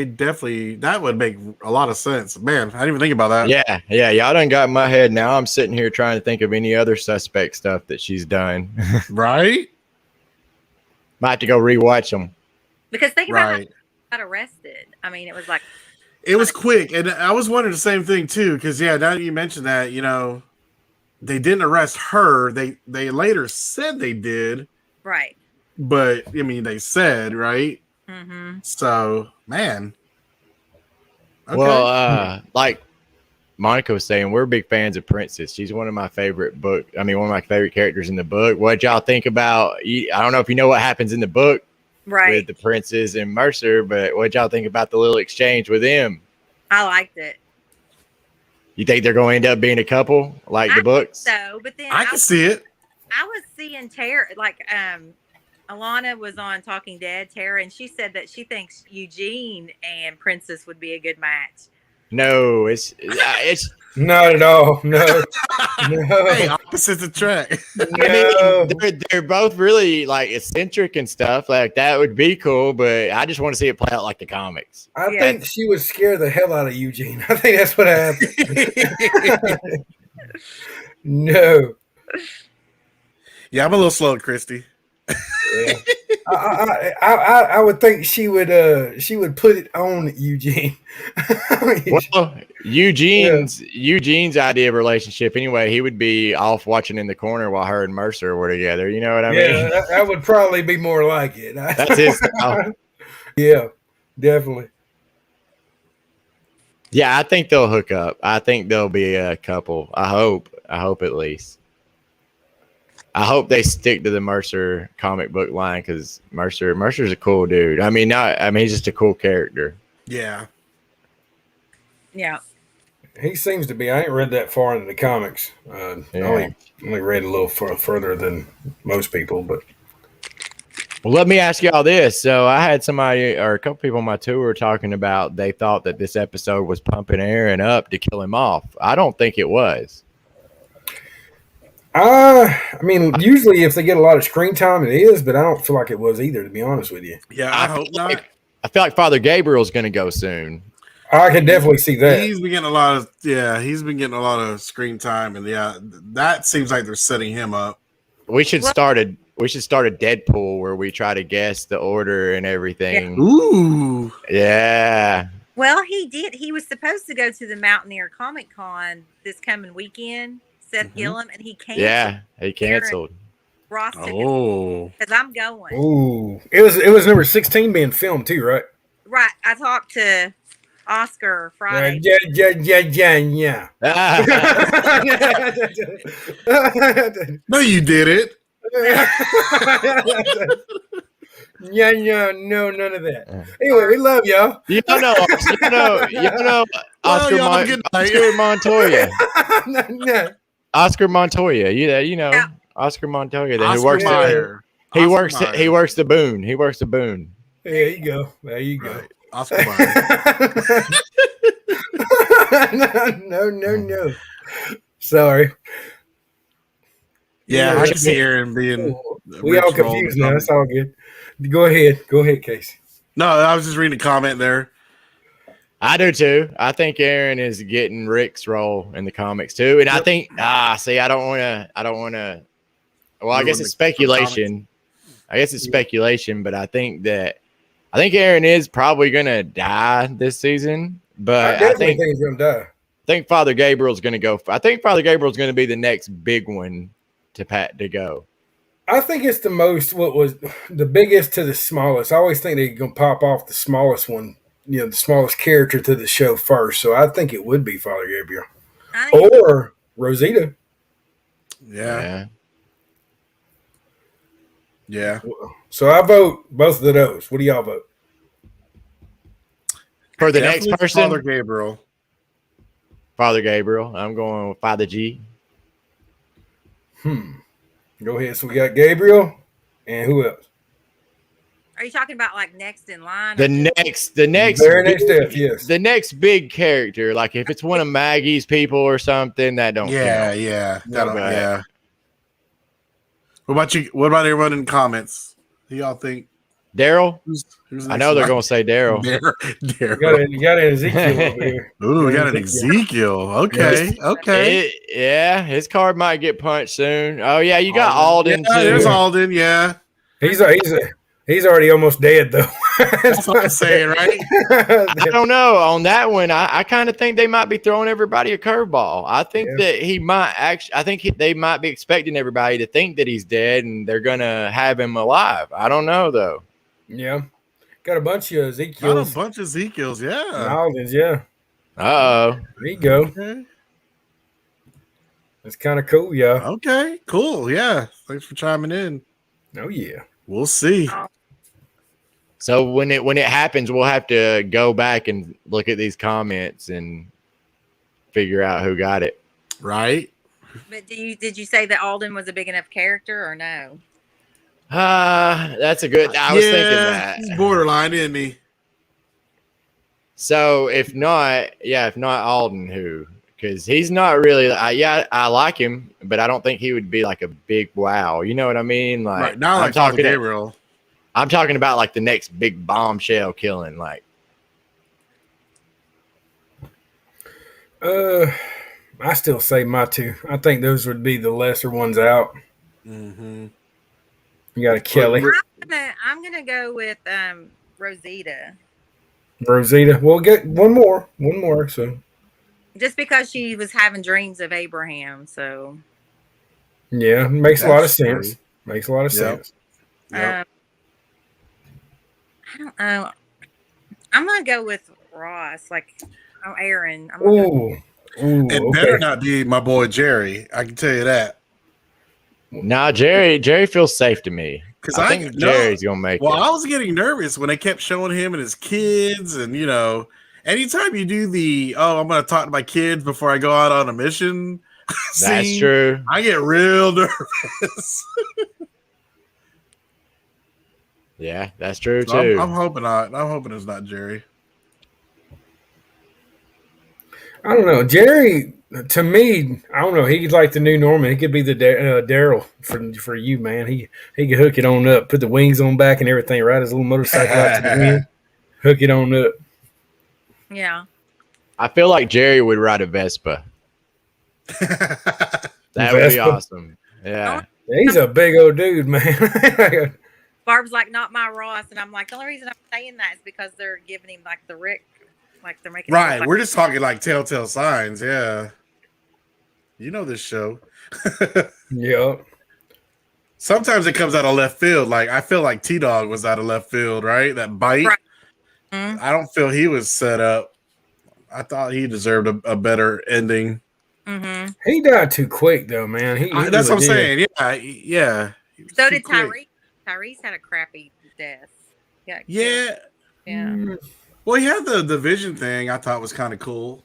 definitely, that would make a lot of sense. Man, I didn't even think about that.
Yeah. Y'all done got in my head. Now I'm sitting here trying to think of any other suspect stuff that she's done.
Right?
Might have to go rewatch them.
Because think about how she got arrested. I mean, it was like...
It was quick. And I was wondering the same thing too. Because, now that you mentioned that, they didn't arrest her. They later said they did.
Right.
But, I mean, they said, right?
Mm-hmm.
So, man.
Okay. Well, like Monica was saying, we're big fans of Princess. She's one of my favorite one of my favorite characters in the book. What y'all think about? I don't know if you know what happens in the book,
right,
with the Princess and Mercer, but what y'all think about the little exchange with them?
I liked it.
You think they're going to end up being a couple like the books?
So, but then
I can see it.
I was seeing Tara, Alana was on Talking Dead, Tara, and she said that she thinks Eugene and Princess would be a good match.
No, it's
not at all. No.
Hey, opposites attract.
No.
I mean, they're both really like eccentric and stuff. Like that would be cool, but I just want to see it play out like the comics.
I think she would scare the hell out of Eugene. I think that's what happened. No.
Yeah, I'm a little slow, Christy.
Yeah. I would think she would put it on Eugene.
Well, Eugene's idea of relationship anyway, he would be off watching in the corner while her and Mercer were together. You know what I mean?
Yeah, that would probably be more like it.
That's his style.
Yeah, definitely.
Yeah, I think they'll hook up. I think they'll be a couple. I hope at least. I hope they stick to the Mercer comic book line because Mercer's a cool dude. I mean, he's just a cool character.
Yeah.
Yeah.
He seems to be. I ain't read that far into the comics. I only read a little further than most people. But
well, let me ask y'all this. So I had somebody or a couple people on my tour talking about they thought that this episode was pumping Aaron up to kill him off. I don't think it was.
I mean, usually if they get a lot of screen time, it is, but I don't feel like it was either, to be honest with you.
Yeah, I hope not.
I feel like Father Gabriel's going to go soon.
I can definitely see that.
He's been getting a lot of screen time, and that seems like they're setting him up.
We should start a Deadpool where we try to guess the order and everything.
Yeah. Ooh.
Yeah.
Well, he did. He was supposed to go to the Mountaineer Comic Con this coming weekend, Seth Gillum, and he canceled.
Yeah, he canceled.
Ross took
Oh.
because I'm going.
Ooh, it was number 16 being filmed too, right?
Right. I talked to Oscar Friday.
Yeah.
No, you did it.
Yeah, no, none of that. Anyway, we love y'all.
You know Oscar,
y'all, good night.
Oscar Montoya.
No.
Oscar Montoya.
Yeah.
Oscar Montoya. That
Oscar
works
Meyer.
he
Oscar
works
Meyer.
he works the boon. He works the boon.
There you go.
Right. Oscar Meyer.
No. Sorry.
Yeah, I can see Aaron being.
We all confused now. That's all good. Go ahead, Casey.
No, I was just reading a comment there.
I do too. I think Aaron is getting Rick's role in the comics too, and I think I don't want to. Well, I guess it's speculation. I guess it's speculation, but I think Aaron is probably gonna die this season. But
I think he's gonna die.
I think Father Gabriel's gonna go. I think Father Gabriel's gonna be the next big one to go.
I think it's what was the biggest to the smallest. I always think they're gonna pop off the smallest one, the smallest character to the show first. So I think it would be Father Gabriel or Rosita.
Yeah.
So I vote both of those. What do y'all vote?
For the next person?
Father Gabriel.
I'm going with Father G.
Go ahead. So we got Gabriel and who else?
Are you talking about like next in line?
The next
very next step, yes.
The next big character, like if it's one of Maggie's people or something, that don't count.
Yeah. What about you? What about everyone in comments? Who y'all think?
Daryl?
Who's
I know they're gonna say Daryl.
Daryl.
You got an Ezekiel over here.
Ooh, we got an Ezekiel. Okay.
His card might get punched soon. Oh yeah, you got Alden too.
There's Alden. Yeah.
He's already almost dead though.
That's what I'm saying, right?
I don't know on that one. I kind of think they might be throwing everybody a curveball. I think that he might actually. I think they might be expecting everybody to think that he's dead, and they're gonna have him alive. I don't know though.
Yeah, got a bunch of Ezekiels.
Got a bunch of Ezekiels. Yeah.
Aldens, yeah.
Uh-oh.
There you go.
Okay.
That's kind of cool, yeah.
Okay. Cool. Yeah. Thanks for chiming in.
Oh yeah.
We'll see.
So when it happens, we'll have to go back and look at these comments and figure out who got it.
Right.
But did you say that Alden was a big enough character or no?
That's a good. I was thinking that
he's borderline, isn't he?
So if not Alden, who? Because he's not really. I like him, but I don't think he would be like a big wow. You know what I mean? Like,
right. Not like Father Gabriel.
I'm talking about like the next big bombshell killing. Like,
I still say my two. I think those would be the lesser ones out.
Mm-hmm.
You got a Kelly.
I'm gonna go with Rosita.
Rosita. We'll get one more. So
just because she was having dreams of Abraham, so
yeah, makes a lot of sense. Makes a lot of sense.
Yep.
I don't know. I'm gonna go with Ross. Aaron.
Ooh,
it better not be my boy Jerry. I can tell you that.
Nah, Jerry feels safe to me.
Because
I think Jerry's gonna make it.
Well, I was getting nervous when they kept showing him and his kids, and anytime you do I'm gonna talk to my kids before I go out on a mission.
That's true.
I get real nervous.
Yeah, that's true too.
I'm hoping not. I'm hoping it's not Jerry.
I don't know. Jerry, to me, I don't know. He's like the new Norman. He could be the Daryl for you, man. He could hook it on up, put the wings on back and everything, ride his little motorcycle out to the wind. Hook it on up.
Yeah.
I feel like Jerry would ride a Vespa. That would be
Vespa?
awesome. Yeah.
He's a big old dude, man.
Barb's like, not my Ross, and I'm like, the only reason I'm saying that is because they're giving him like the Rick, like they're making
Right.
Like,
We're just talking like telltale signs. Yeah. You know this show.
Yeah.
Sometimes it comes out of left field. Like I feel like T-Dog was out of left field, right? That bite.
Right. Mm-hmm.
I don't feel he was set up. I thought he deserved a better ending.
Mm-hmm.
He died too quick, though, man. He
That's what I'm
did.
saying. Yeah.
So did Tyrese. Tyrese had a crappy death.
Yeah. Well, he had the vision thing. I thought was kind of cool.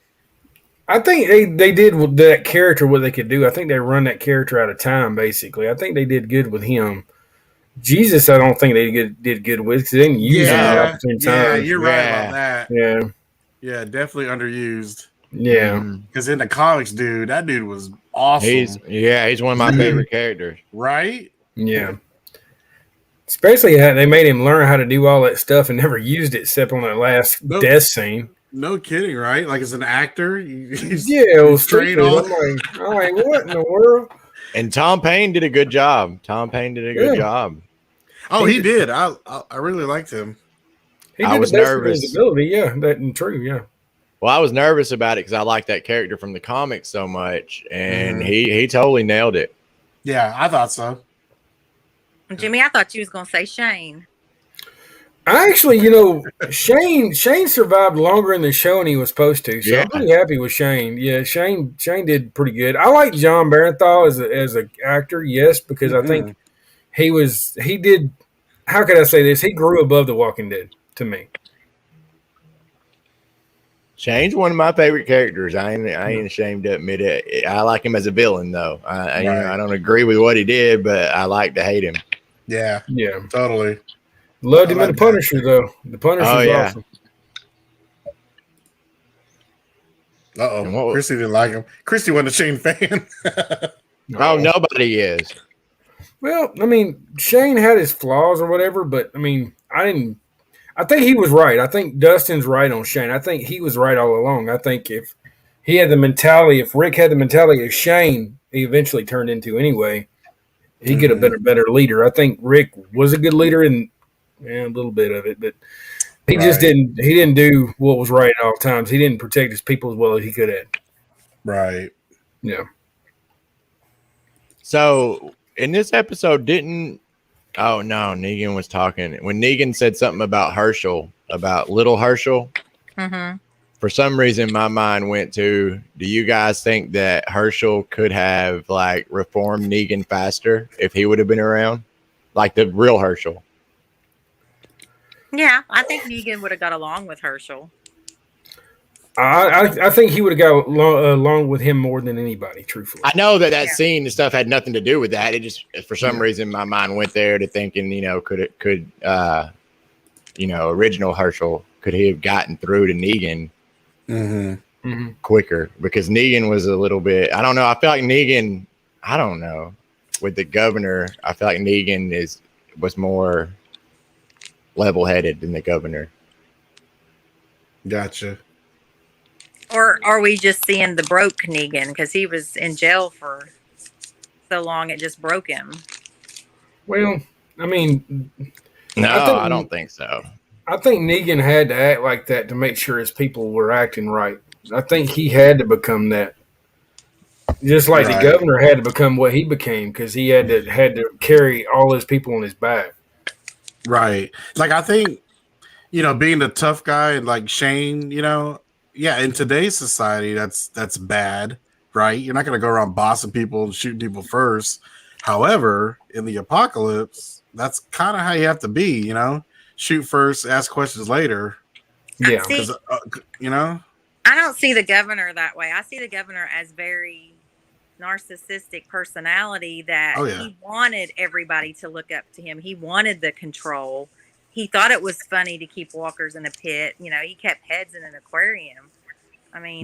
I think they did with that character what they could do. I think they run that character out of time, basically. I think they did good with him. Jesus, I don't think they did good with because they didn't use him at opportune
Yeah,
times.
you're right about that.
Yeah.
Yeah, definitely underused.
Yeah.
Because in the comics, that dude was awesome.
He's one of my favorite characters.
Right?
Yeah. Especially they made him learn how to do all that stuff and never used it except on that last death scene.
No kidding, right? Like as an actor,
it was trained on. I'm like, what in the world?
And Tom Payne did a good job.
Oh, he did. I really liked him.
I was nervous.
His ability, yeah, that's true, yeah.
Well, I was nervous about it because I like that character from the comics so much, and he totally nailed it.
Yeah, I thought so.
Jimmy, I thought you was gonna say Shane.
I actually, Shane survived longer in the show than he was supposed to, so I'm pretty happy with Shane. Yeah, Shane did pretty good. I like John Barenthal as an actor, yes, because I think he did. How could I say this? He grew above The Walking Dead to me.
Shane's one of my favorite characters. I ain't ashamed to admit it. I like him as a villain, though. I don't agree with what he did, but I like to hate him.
Yeah, totally.
Loved him in The Punisher, though. The Punisher's awesome.
Uh-oh. Christy didn't like him. Christy wasn't a Shane fan.
Oh, nobody is.
Well, I mean, Shane had his flaws or whatever, but, I mean, I think he was right. I think Dustin's right on Shane. I think he was right all along. I think if Rick had the mentality of Shane, he eventually turned into anyway, he'd get a better leader. I think Rick was a good leader in a little bit of it, but he just didn't do what was right at all times. He didn't protect his people as well as he could have.
Right.
Yeah.
So in this episode, oh no, Negan was talking when Negan said something about Herschel, about little Herschel.
Mm-hmm.
For some reason, my mind went to, do you guys think that Herschel could have like reformed Negan faster if he would have been around? Like the real Herschel?
Yeah, I think Negan would have got along with Herschel.
I think he would have got along with him more than anybody, truthfully.
I know that scene and stuff had nothing to do with that. It just, for some reason, my mind went there to thinking, could original Herschel, could he have gotten through to Negan quicker? Because Negan was a little bit, I don't know. I feel like Negan, with the governor, I feel like Negan was more level-headed than the governor.
Gotcha.
Or are we just seeing the broke Negan because he was in jail for so long it just broke him?
Well, I mean,
no, I don't think so.
I think Negan had to act like that to make sure his people were acting right. I think he had to become that. Just like the governor had to become what he became because he had to carry all his people on his back.
Right. Like, I think, being the tough guy and like Shane, in today's society, that's bad, right? You're not going to go around bossing people and shooting people first. However, in the apocalypse, that's kind of how you have to be, shoot first, ask questions later.
Yeah.
Because,
I don't see the governor that way. I see the governor as very narcissistic personality that he wanted everybody to look up to him. He wanted the control. He thought it was funny to keep walkers in a pit. He kept heads in an aquarium. I mean,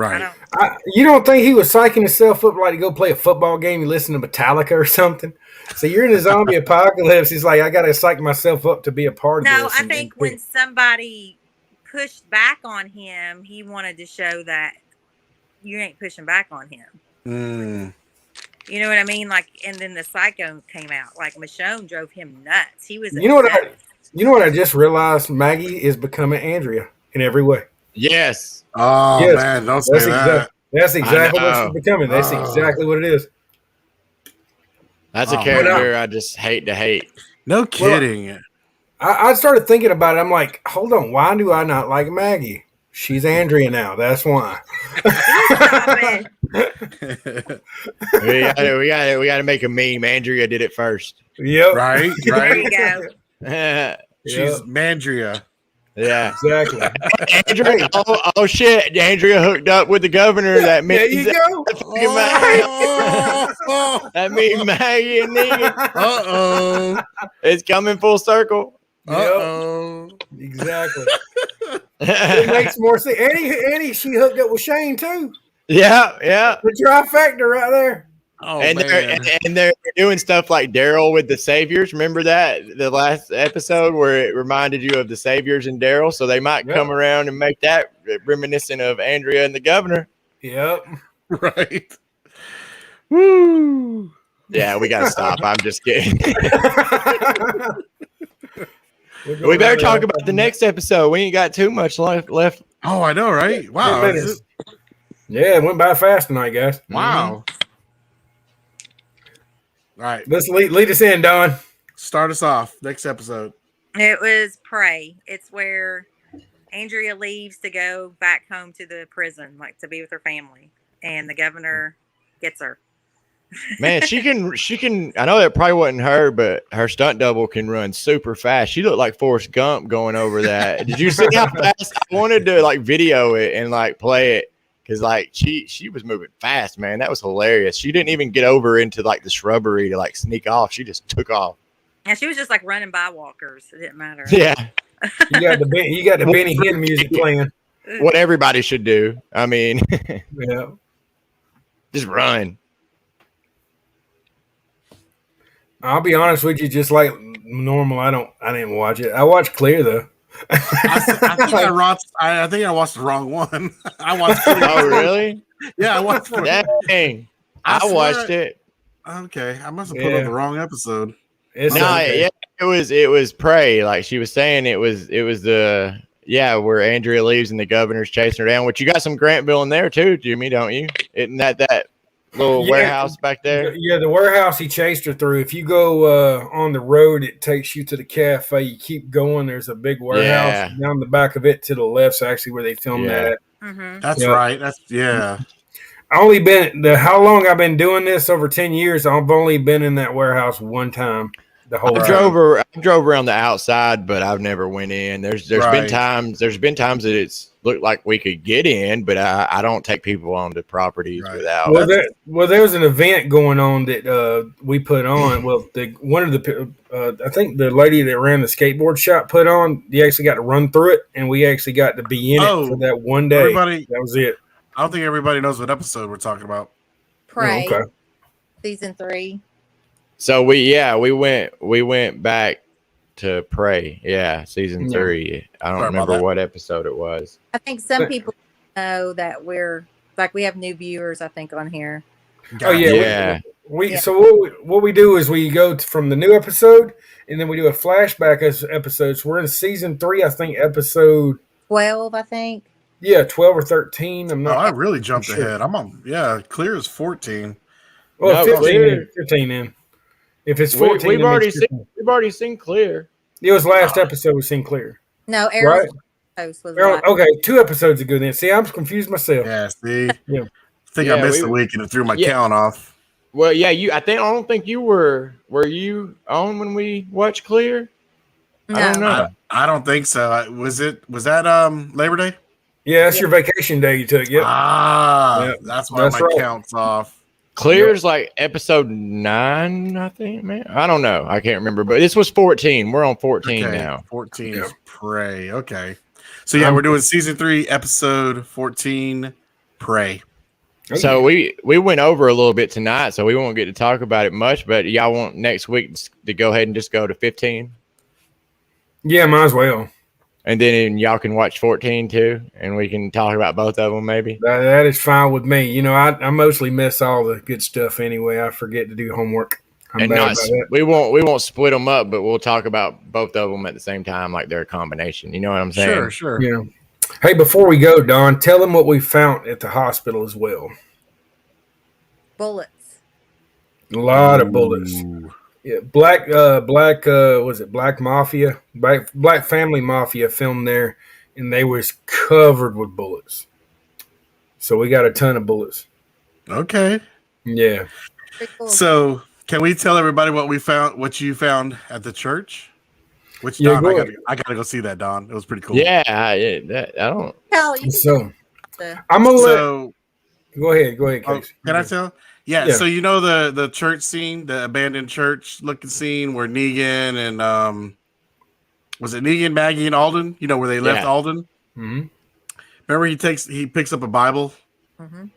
you don't think he was psyching himself up like to go play a football game and listen to Metallica or something? So you're in a zombie apocalypse. He's like, I got to psych myself up to be a part of this.
No, I think when somebody pushed back on him, he wanted to show that you ain't pushing back on him.
Mm.
You know what I mean? Like, and then the Psycho came out. Like, Michonne drove him nuts. He was
You know
obsessed.
you know what I just realized? Maggie is becoming Andrea in every way.
Yes.
Oh
Yes,
man, don't say that.
That's exactly what
know.
she's becoming. That's exactly what it is.
That's
Oh,
a character I just hate to hate.
No kidding.
I started thinking about it. I'm like, hold on, why do I not like Maggie? She's Andrea now. That's why.
Stop it.
We got to make a meme. Andrea did it first.
Yep.
Right,
There
right.
you go.
Yeah.
She's Mandria.
Exactly.
Andrea, oh shit! Andrea hooked up with the governor. That
There
means
you go.
that means Maggie and Negan.
Uh-oh.
It's coming full circle.
Uh-oh.
Exactly. It makes more sense. Annie, she hooked up with Shane too.
Yeah.
The trifecta right there.
Oh,
and
man.
they're doing stuff like Daryl with the Saviors. Remember that the last episode where it reminded you of the Saviors and Daryl? So they might come around and make that reminiscent of Andrea and the governor.
Yep.
Right. Woo.
Yeah, we gotta stop. I'm just kidding. We better talk about the next episode. We ain't got too much left.
Oh, I know, right? Wow.
10 minutes. Yeah, it went by fast tonight, guys.
Wow. All right.
Let's lead us in, Don.
Start us off. Next episode.
It was Prey. It's where Andrea leaves to go back home to the prison, like to be with her family, and the governor gets her.
Man, she can. I know that probably wasn't her, but her stunt double can run super fast. She looked like Forrest Gump going over that. Did you see how fast? I wanted to like video it and like play it because like she was moving fast, man. That was hilarious. She didn't even get over into like the shrubbery to like sneak off. She just took off.
And she was just like running by walkers. It didn't matter.
Yeah,
You got the Benny Hinn music playing.
what everybody should do. I mean,
Yeah.
just run.
I'll be honest with you, just like normal, I didn't watch it. I watched Clear though.
I think I watched the wrong one. I watched.
Oh, really?
Yeah, I watched.
Dang, I watched it.
Okay, I must have put up the wrong episode.
It's
No,
okay.
yeah, it was Prey. Like she was saying, it was the where Andrea leaves and the governor's chasing her down. Which you got some Grantville in there too, Jimmy, don't you? Isn't that little warehouse back there?
Yeah, the warehouse he chased her through. If you go on the road, it takes you to the cafe. You keep going. There's a big warehouse down the back of it to the left's actually where they filmed that at.
Mm-hmm.
That's right. That's
I only been how long I've been doing this over 10 years. I've only been in that warehouse one time. The whole
I drove around the outside, but I've never went in. There's been times that it's looked like we could get in, but I don't take people onto properties without.
Well, there was an event going on that we put on. Well, I think the lady that ran the skateboard shop put on. You actually got to run through it, and we actually got to be in it for that one day. That was it.
I don't think everybody knows what episode we're talking about.
Prey.
Oh, okay.
Season 3.
So we went back to Prey. Yeah, season 3. I don't remember what episode it was.
I think some people know that we have new viewers, I think, on here.
Oh yeah. So what we do is we go from the new episode, and then we do a flashback episode. So we're in season 3, I think, episode
12, I think.
Yeah, 12 or 13. I'm not.
I really jumped ahead. I'm on. Yeah, Clear is 14.
Well, 15 then. If it's 14,
we've already seen Clear.
It was last episode we seen Clear.
No, Errol's post was right.
Okay, 2 episodes ago then. See, I'm confused myself.
Yeah, see.
Yeah.
I think I missed a week and it threw my count off.
Well, yeah, I don't think you were you on when we watched Clear?
No.
I don't know.
I don't think so. Was that Labor Day?
Yeah, that's your vacation day you took. Yep.
That's why my count's off.
Clear's like episode 9, I think, man. I don't know. I can't remember, but this was 14. We're on 14 now.
14 is Prey. Okay. So we're doing season 3, episode 14, Prey.
So we went over a little bit tonight, so we won't get to talk about it much, but y'all want next week to go ahead and just go to 15?
Yeah, might as well.
And then y'all can watch 14 too, and we can talk about both of them maybe.
That is fine with me. You know, I mostly miss all the good stuff anyway. I forget to do homework. I'm bad about that.
We won't split them up, but we'll talk about both of them at the same time, like they're a combination. You know what I'm saying?
Sure.
Yeah. Hey, before we go, Don, tell them what we found at the hospital as well.
Bullets.
A lot of bullets. Yeah, Black Mafia, Black Family Mafia filmed there, and they was covered with bullets. So we got a ton of bullets.
Okay.
Yeah.
Cool.
So can we tell everybody what we found? What you found at the church? Which
Yeah,
Don? I gotta go see that, Don. It was pretty cool.
Yeah, I don't.
Hell, you can
So
the-
I'm gonna
So
go ahead, Casey.
can I tell? Yeah.
Yeah.
So you know the church scene, the abandoned church looking scene where Negan and was it Negan, Maggie, and Alden? You know where they left Alden.
Mm-hmm.
Remember he picks up a Bible.
Mhm.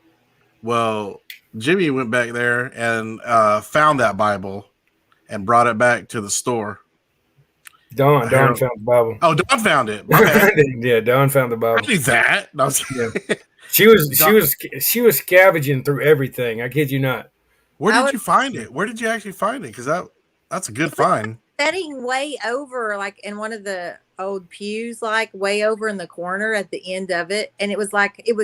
Well, Jimmy went back there and found that Bible and brought it back to the store.
Don found the Bible.
Oh, Don found it. My bad.
Yeah, Don found the Bible.
I knew that. No,
Yeah. She was scavenging through everything. I kid you not.
Where did you find it? Where did you actually find it? Because that's a good find.
Setting way over, like in one of the old pews, like way over in the corner at the end of it, and it was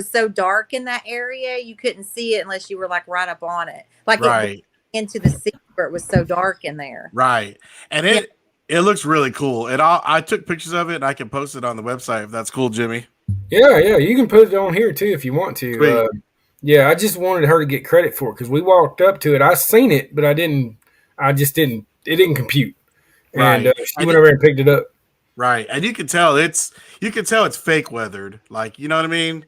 so dark in that area you couldn't see it unless you were like right up on it, like
Right.
it into the seat where it was so dark in there.
Right. And it looks really cool. And I took pictures of it and I can post it on the website if that's cool, Jimmy.
Yeah, you can put it on here too if you want to. Yeah, I just wanted her to get credit for it because we walked up to it. I seen it, but it didn't compute.
Right.
And she went over and picked it up.
Right. And you can tell it's fake weathered. Like, you know what I mean?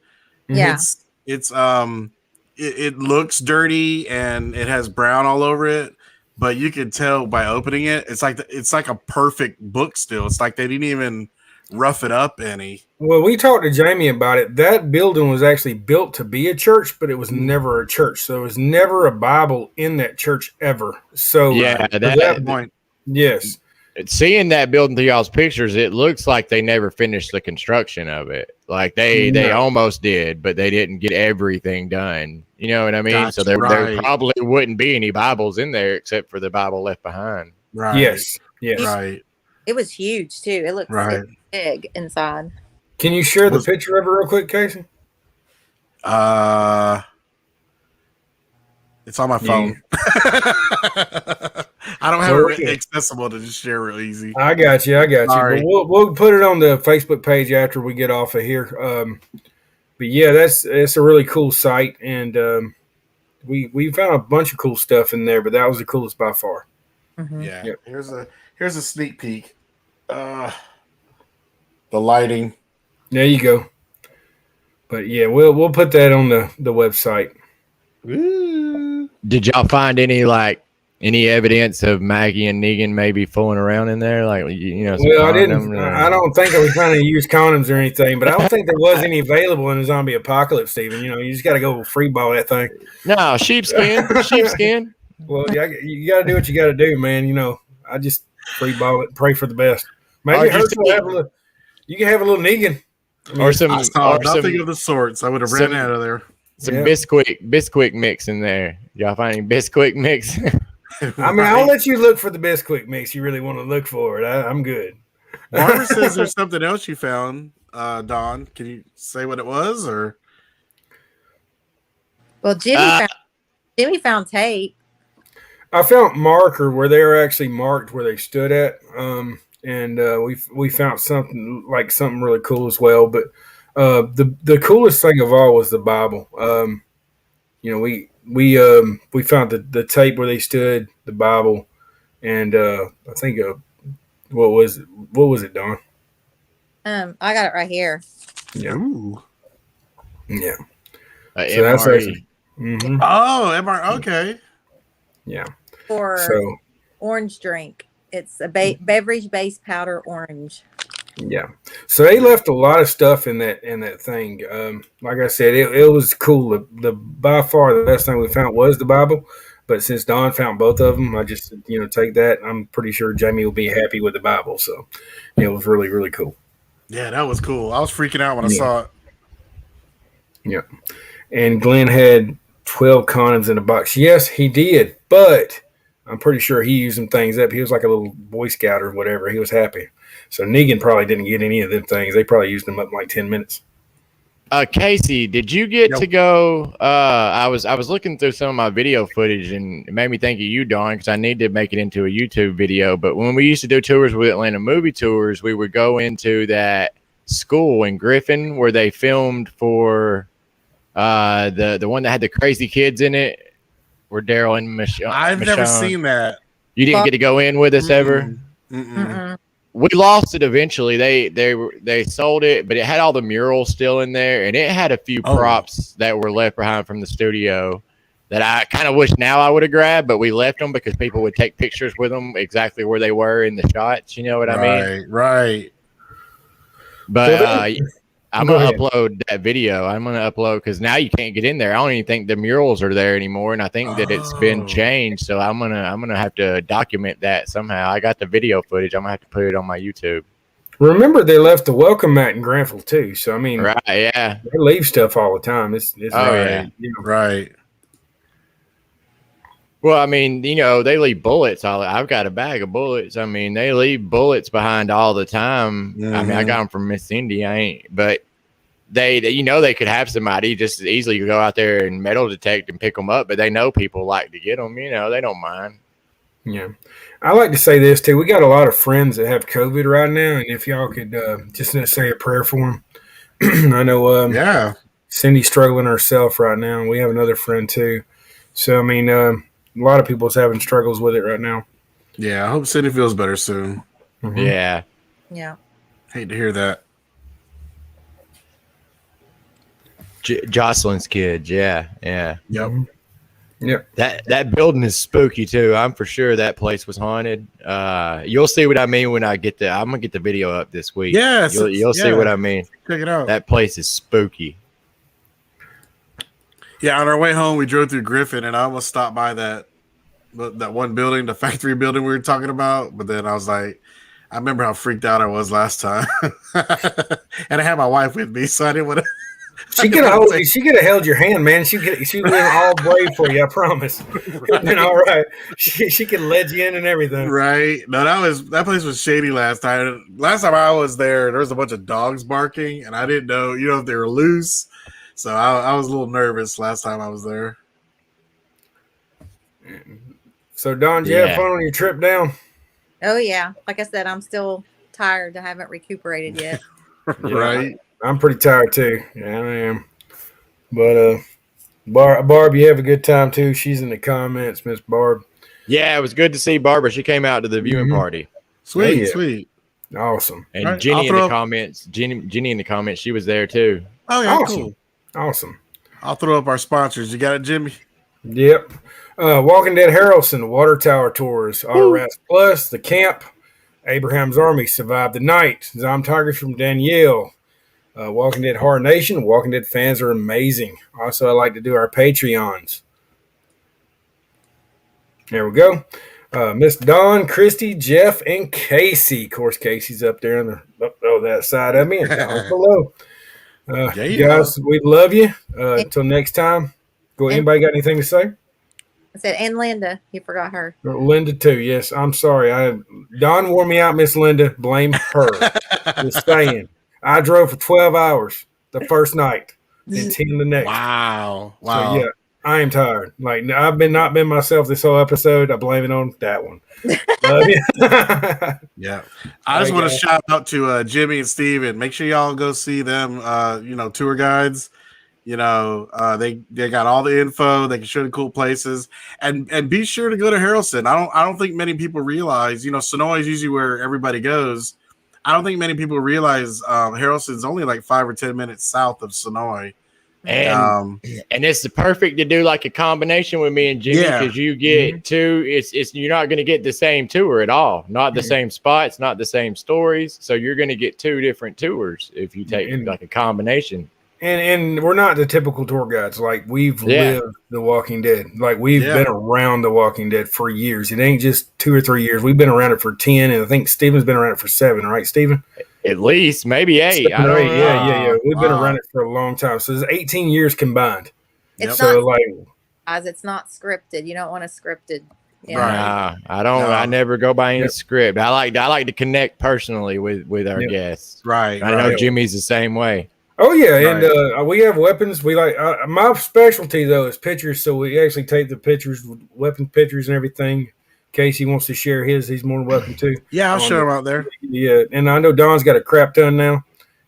Yeah.
It looks dirty and it has brown all over it, but you can tell by opening it, it's like a perfect book still. It's like they didn't even rough it up any.
Well, we talked to Jamie about it. That building was actually built to be a church, but it was never a church. So there was never a Bible in that church ever. So
yeah,
that point.
Yes.
Seeing that building through y'all's pictures, it looks like they never finished the construction of it. Like they almost did, but they didn't get everything done. You know what I mean?
Gotcha,
so there probably wouldn't be any Bibles in there except for the Bible left behind.
Right.
Yes.
Right.
It was huge too. It looked big inside.
Can you share the picture of it real quick, Casey?
It's on my phone. I don't have it accessible to just share real easy.
I got you.
Sorry.
But we'll put it on the Facebook page after we get off of here. But yeah, it's a really cool site, and we found a bunch of cool stuff in there. But that was the coolest by far.
Mm-hmm.
Yeah. Yep. Here's a sneak peek. The lighting.
There you go. But yeah, we'll put that on the website.
Ooh.
Did y'all find any evidence of Maggie and Negan maybe fooling around in there? Like,
Well, I didn't. I don't think I was trying to use condoms or anything, but I don't think there was any available in the zombie apocalypse, Steven. You just got to go free ball that thing.
No, sheepskin.
Well, you got to do what you got to do, man. I just free ball it, pray for the best. Maybe you can have a little Negan.
Or nothing of the sorts. I would have ran out of there.
Some Bisquick mix in there. Y'all find any Bisquick mix?
I mean, I'll let you look for the Bisquick mix you really want to look for it. I'm good.
Barbara says there's something else you found, Don. Can you say what it was? Or
well, Jimmy found tape.
I found marker where they were actually marked where they stood at, and we found something really cool as well. But the coolest thing of all was the Bible. We found the tape where they stood, the Bible, and I think what was it, Don?
I got it right here.
Yeah.
Ooh.
Yeah.
So that's actually.
Mm-hmm.
Oh, MR. Okay.
Yeah.
For orange drink. It's a beverage base powder orange.
Yeah. So they left a lot of stuff in that thing. Like I said, it was cool. The by far the best thing we found was the Bible. But since Don found both of them, I just take that. I'm pretty sure Jamie will be happy with the Bible. So it was really, really cool.
Yeah, that was cool. I was freaking out when I saw it.
Yeah. And Glenn had 12 condoms in a box. Yes, he did, but I'm pretty sure he used them things up. He was like a little Boy Scout or whatever. He was happy. So Negan probably didn't get any of them things. They probably used them up in like 10 minutes.
Casey, did you get to go? I was looking through some of my video footage, and it made me think of you, Don, because I need to make it into a YouTube video. But when we used to do tours with Atlanta Movie Tours, we would go into that school in Griffin where they filmed for the one that had the crazy kids in it, where Daryl and Michonne.
I've never seen that.
You didn't get to go in with us ever?
Mm-mm.
We lost it eventually. They sold it, but it had all the murals still in there, and it had a few props that were left behind from the studio that I kind of wish now I would have grabbed, but we left them because people would take pictures with them exactly where they were in the shots. You know what I mean?
Right.
But I'm gonna upload that video. I'm gonna upload because now you can't get in there. I don't even think the murals are there anymore, and I think that it's been changed. So I'm gonna have to document that somehow. I got the video footage. I'm gonna have to put it on my YouTube.
Remember, they left the welcome mat in Granville too. So I mean,
right? Yeah,
they leave stuff all the time. It's
right. Right.
Well, I mean, they leave bullets. I've got a bag of bullets. I mean, they leave bullets behind all the time. Mm-hmm. I mean, I got them from Miss Cindy. But they could have somebody just as easily go out there and metal detect and pick them up. But they know people like to get them. They don't mind.
Yeah. I like to say this too. We got a lot of friends that have COVID right now. And if y'all could just say a prayer for them. I know Cindy's struggling herself right now. And we have another friend too. So, I mean, a lot of people's having struggles with it right now.
Yeah, I hope Cindy feels better soon.
Mm-hmm. Yeah.
Yeah.
Hate to hear that.
Jocelyn's kids, yeah.
Yep.
Yep.
That building is spooky too. I'm for sure that place was haunted. You'll see what I mean when I'm gonna get the video up this week.
Yes,
you'll see what I mean.
Check it out.
That place is spooky.
Yeah, on our way home, we drove through Griffin, and I almost stopped by that one building, the factory building we were talking about. But then I was like, I remember how freaked out I was last time, and I had my wife with me, so I didn't want to.
She could have held your hand, man. She would have been all brave for you. I promise. Right. Been all right. She could lead you in and everything.
Right. No, that place was shady last time. Last time I was there was a bunch of dogs barking, and I didn't know, if they were loose. So I was a little nervous last time I was there.
So, Don, did you have fun on your trip down?
Oh, yeah. Like I said, I'm still tired. I haven't recuperated yet.
Right.
I'm pretty tired, too. Yeah, I am. But, Barb, you have a good time, too. She's in the comments, Miss Barb.
Yeah, it was good to see Barbara. She came out to the viewing party.
Sweet.
Awesome.
And right, Jenny in the comments, Jenny in the comments, she was there, too.
Oh, yeah,
awesome.
Cool.
Awesome.
I'll throw up our sponsors. You got it, Jimmy?
Yep. Walking Dead Harrelson, Water Tower Tours, RS Plus, The Camp, Abraham's Army, Survive the Night, Zom Tigers from Danielle, Walking Dead Horror Nation. Walking Dead fans are amazing. Also, I like to do our Patreons. There we go. Miss Dawn, Christy, Jeff, and Casey. Of course, Casey's up there on that side of me and down below. Guys, we love you. Until next time. Go. Anybody got anything to say?
I said, and Linda. You forgot her.
Linda, too. Yes, I'm sorry. Don wore me out, Miss Linda. Blame her. Just saying. I drove for 12 hours the first night and 10 the next.
Wow.
So, yeah, I am tired. Like, I've not been myself this whole episode. I blame it on that one.
Yeah. I just want to shout out to Jimmy and Steven. Make sure y'all go see them, tour guides. They got all the info. They can show the cool places, and be sure to go to Harrelson. I don't think many people realize. Sonoy is usually where everybody goes. I don't think many people realize Harrelson's only like 5 or 10 minutes south of Sonoy.
And it's perfect to do like a combination with me and Jimmy because you get two. It's you're not going to get the same tour at all. Not the same spots, not the same stories. So you're going to get two different tours if you take like a combination. And
we're not the typical tour guides. Like, we've lived The Walking Dead. Like, we've been around The Walking Dead for years. It ain't just 2 or 3 years. We've been around it for 10, and I think Steven's been around it for 7, right, Steven?
At least maybe 8. I
7 or
don't
8.
know.
Yeah. We've been
Wow.
around it for a long time. So there's 18 years combined.
Yep.
It's
So
not,
like,
guys. It's not scripted. You don't want a scripted. Yeah.
Right.
Nah, I don't.
No.
I never go by any
Yep.
script. I like to connect personally with our
Yep.
guests.
Right.
I know
Right.
Jimmy's the same way.
oh yeah,
Right.
and we have weapons. We like my specialty though is pictures. So we actually take the pictures, weapon pictures, and everything. In case he wants to share his, he's more than welcome to.
Yeah, I'll show him out there.
Yeah, and I know Dawn's got a crap ton now.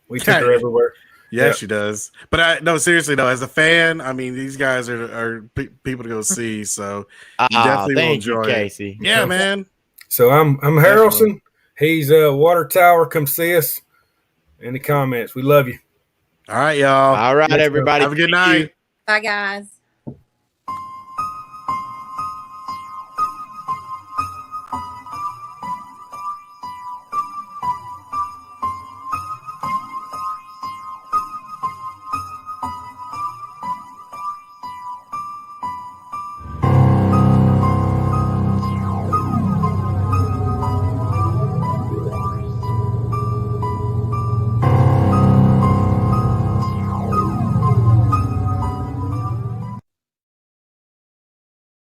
We took her everywhere.
Yeah,
Yep.
she does. But no, seriously though, as a fan, I mean, these guys are people to go see. So you definitely will
Thank you,
enjoy it.
Casey.
Yeah, man.
So I'm Harrelson. He's Water Tower. Come see us in the comments. We love you.
All right, y'all.
All right,
Yes, sir.
everybody.
Have a good
Thank you.
night.
Bye, guys.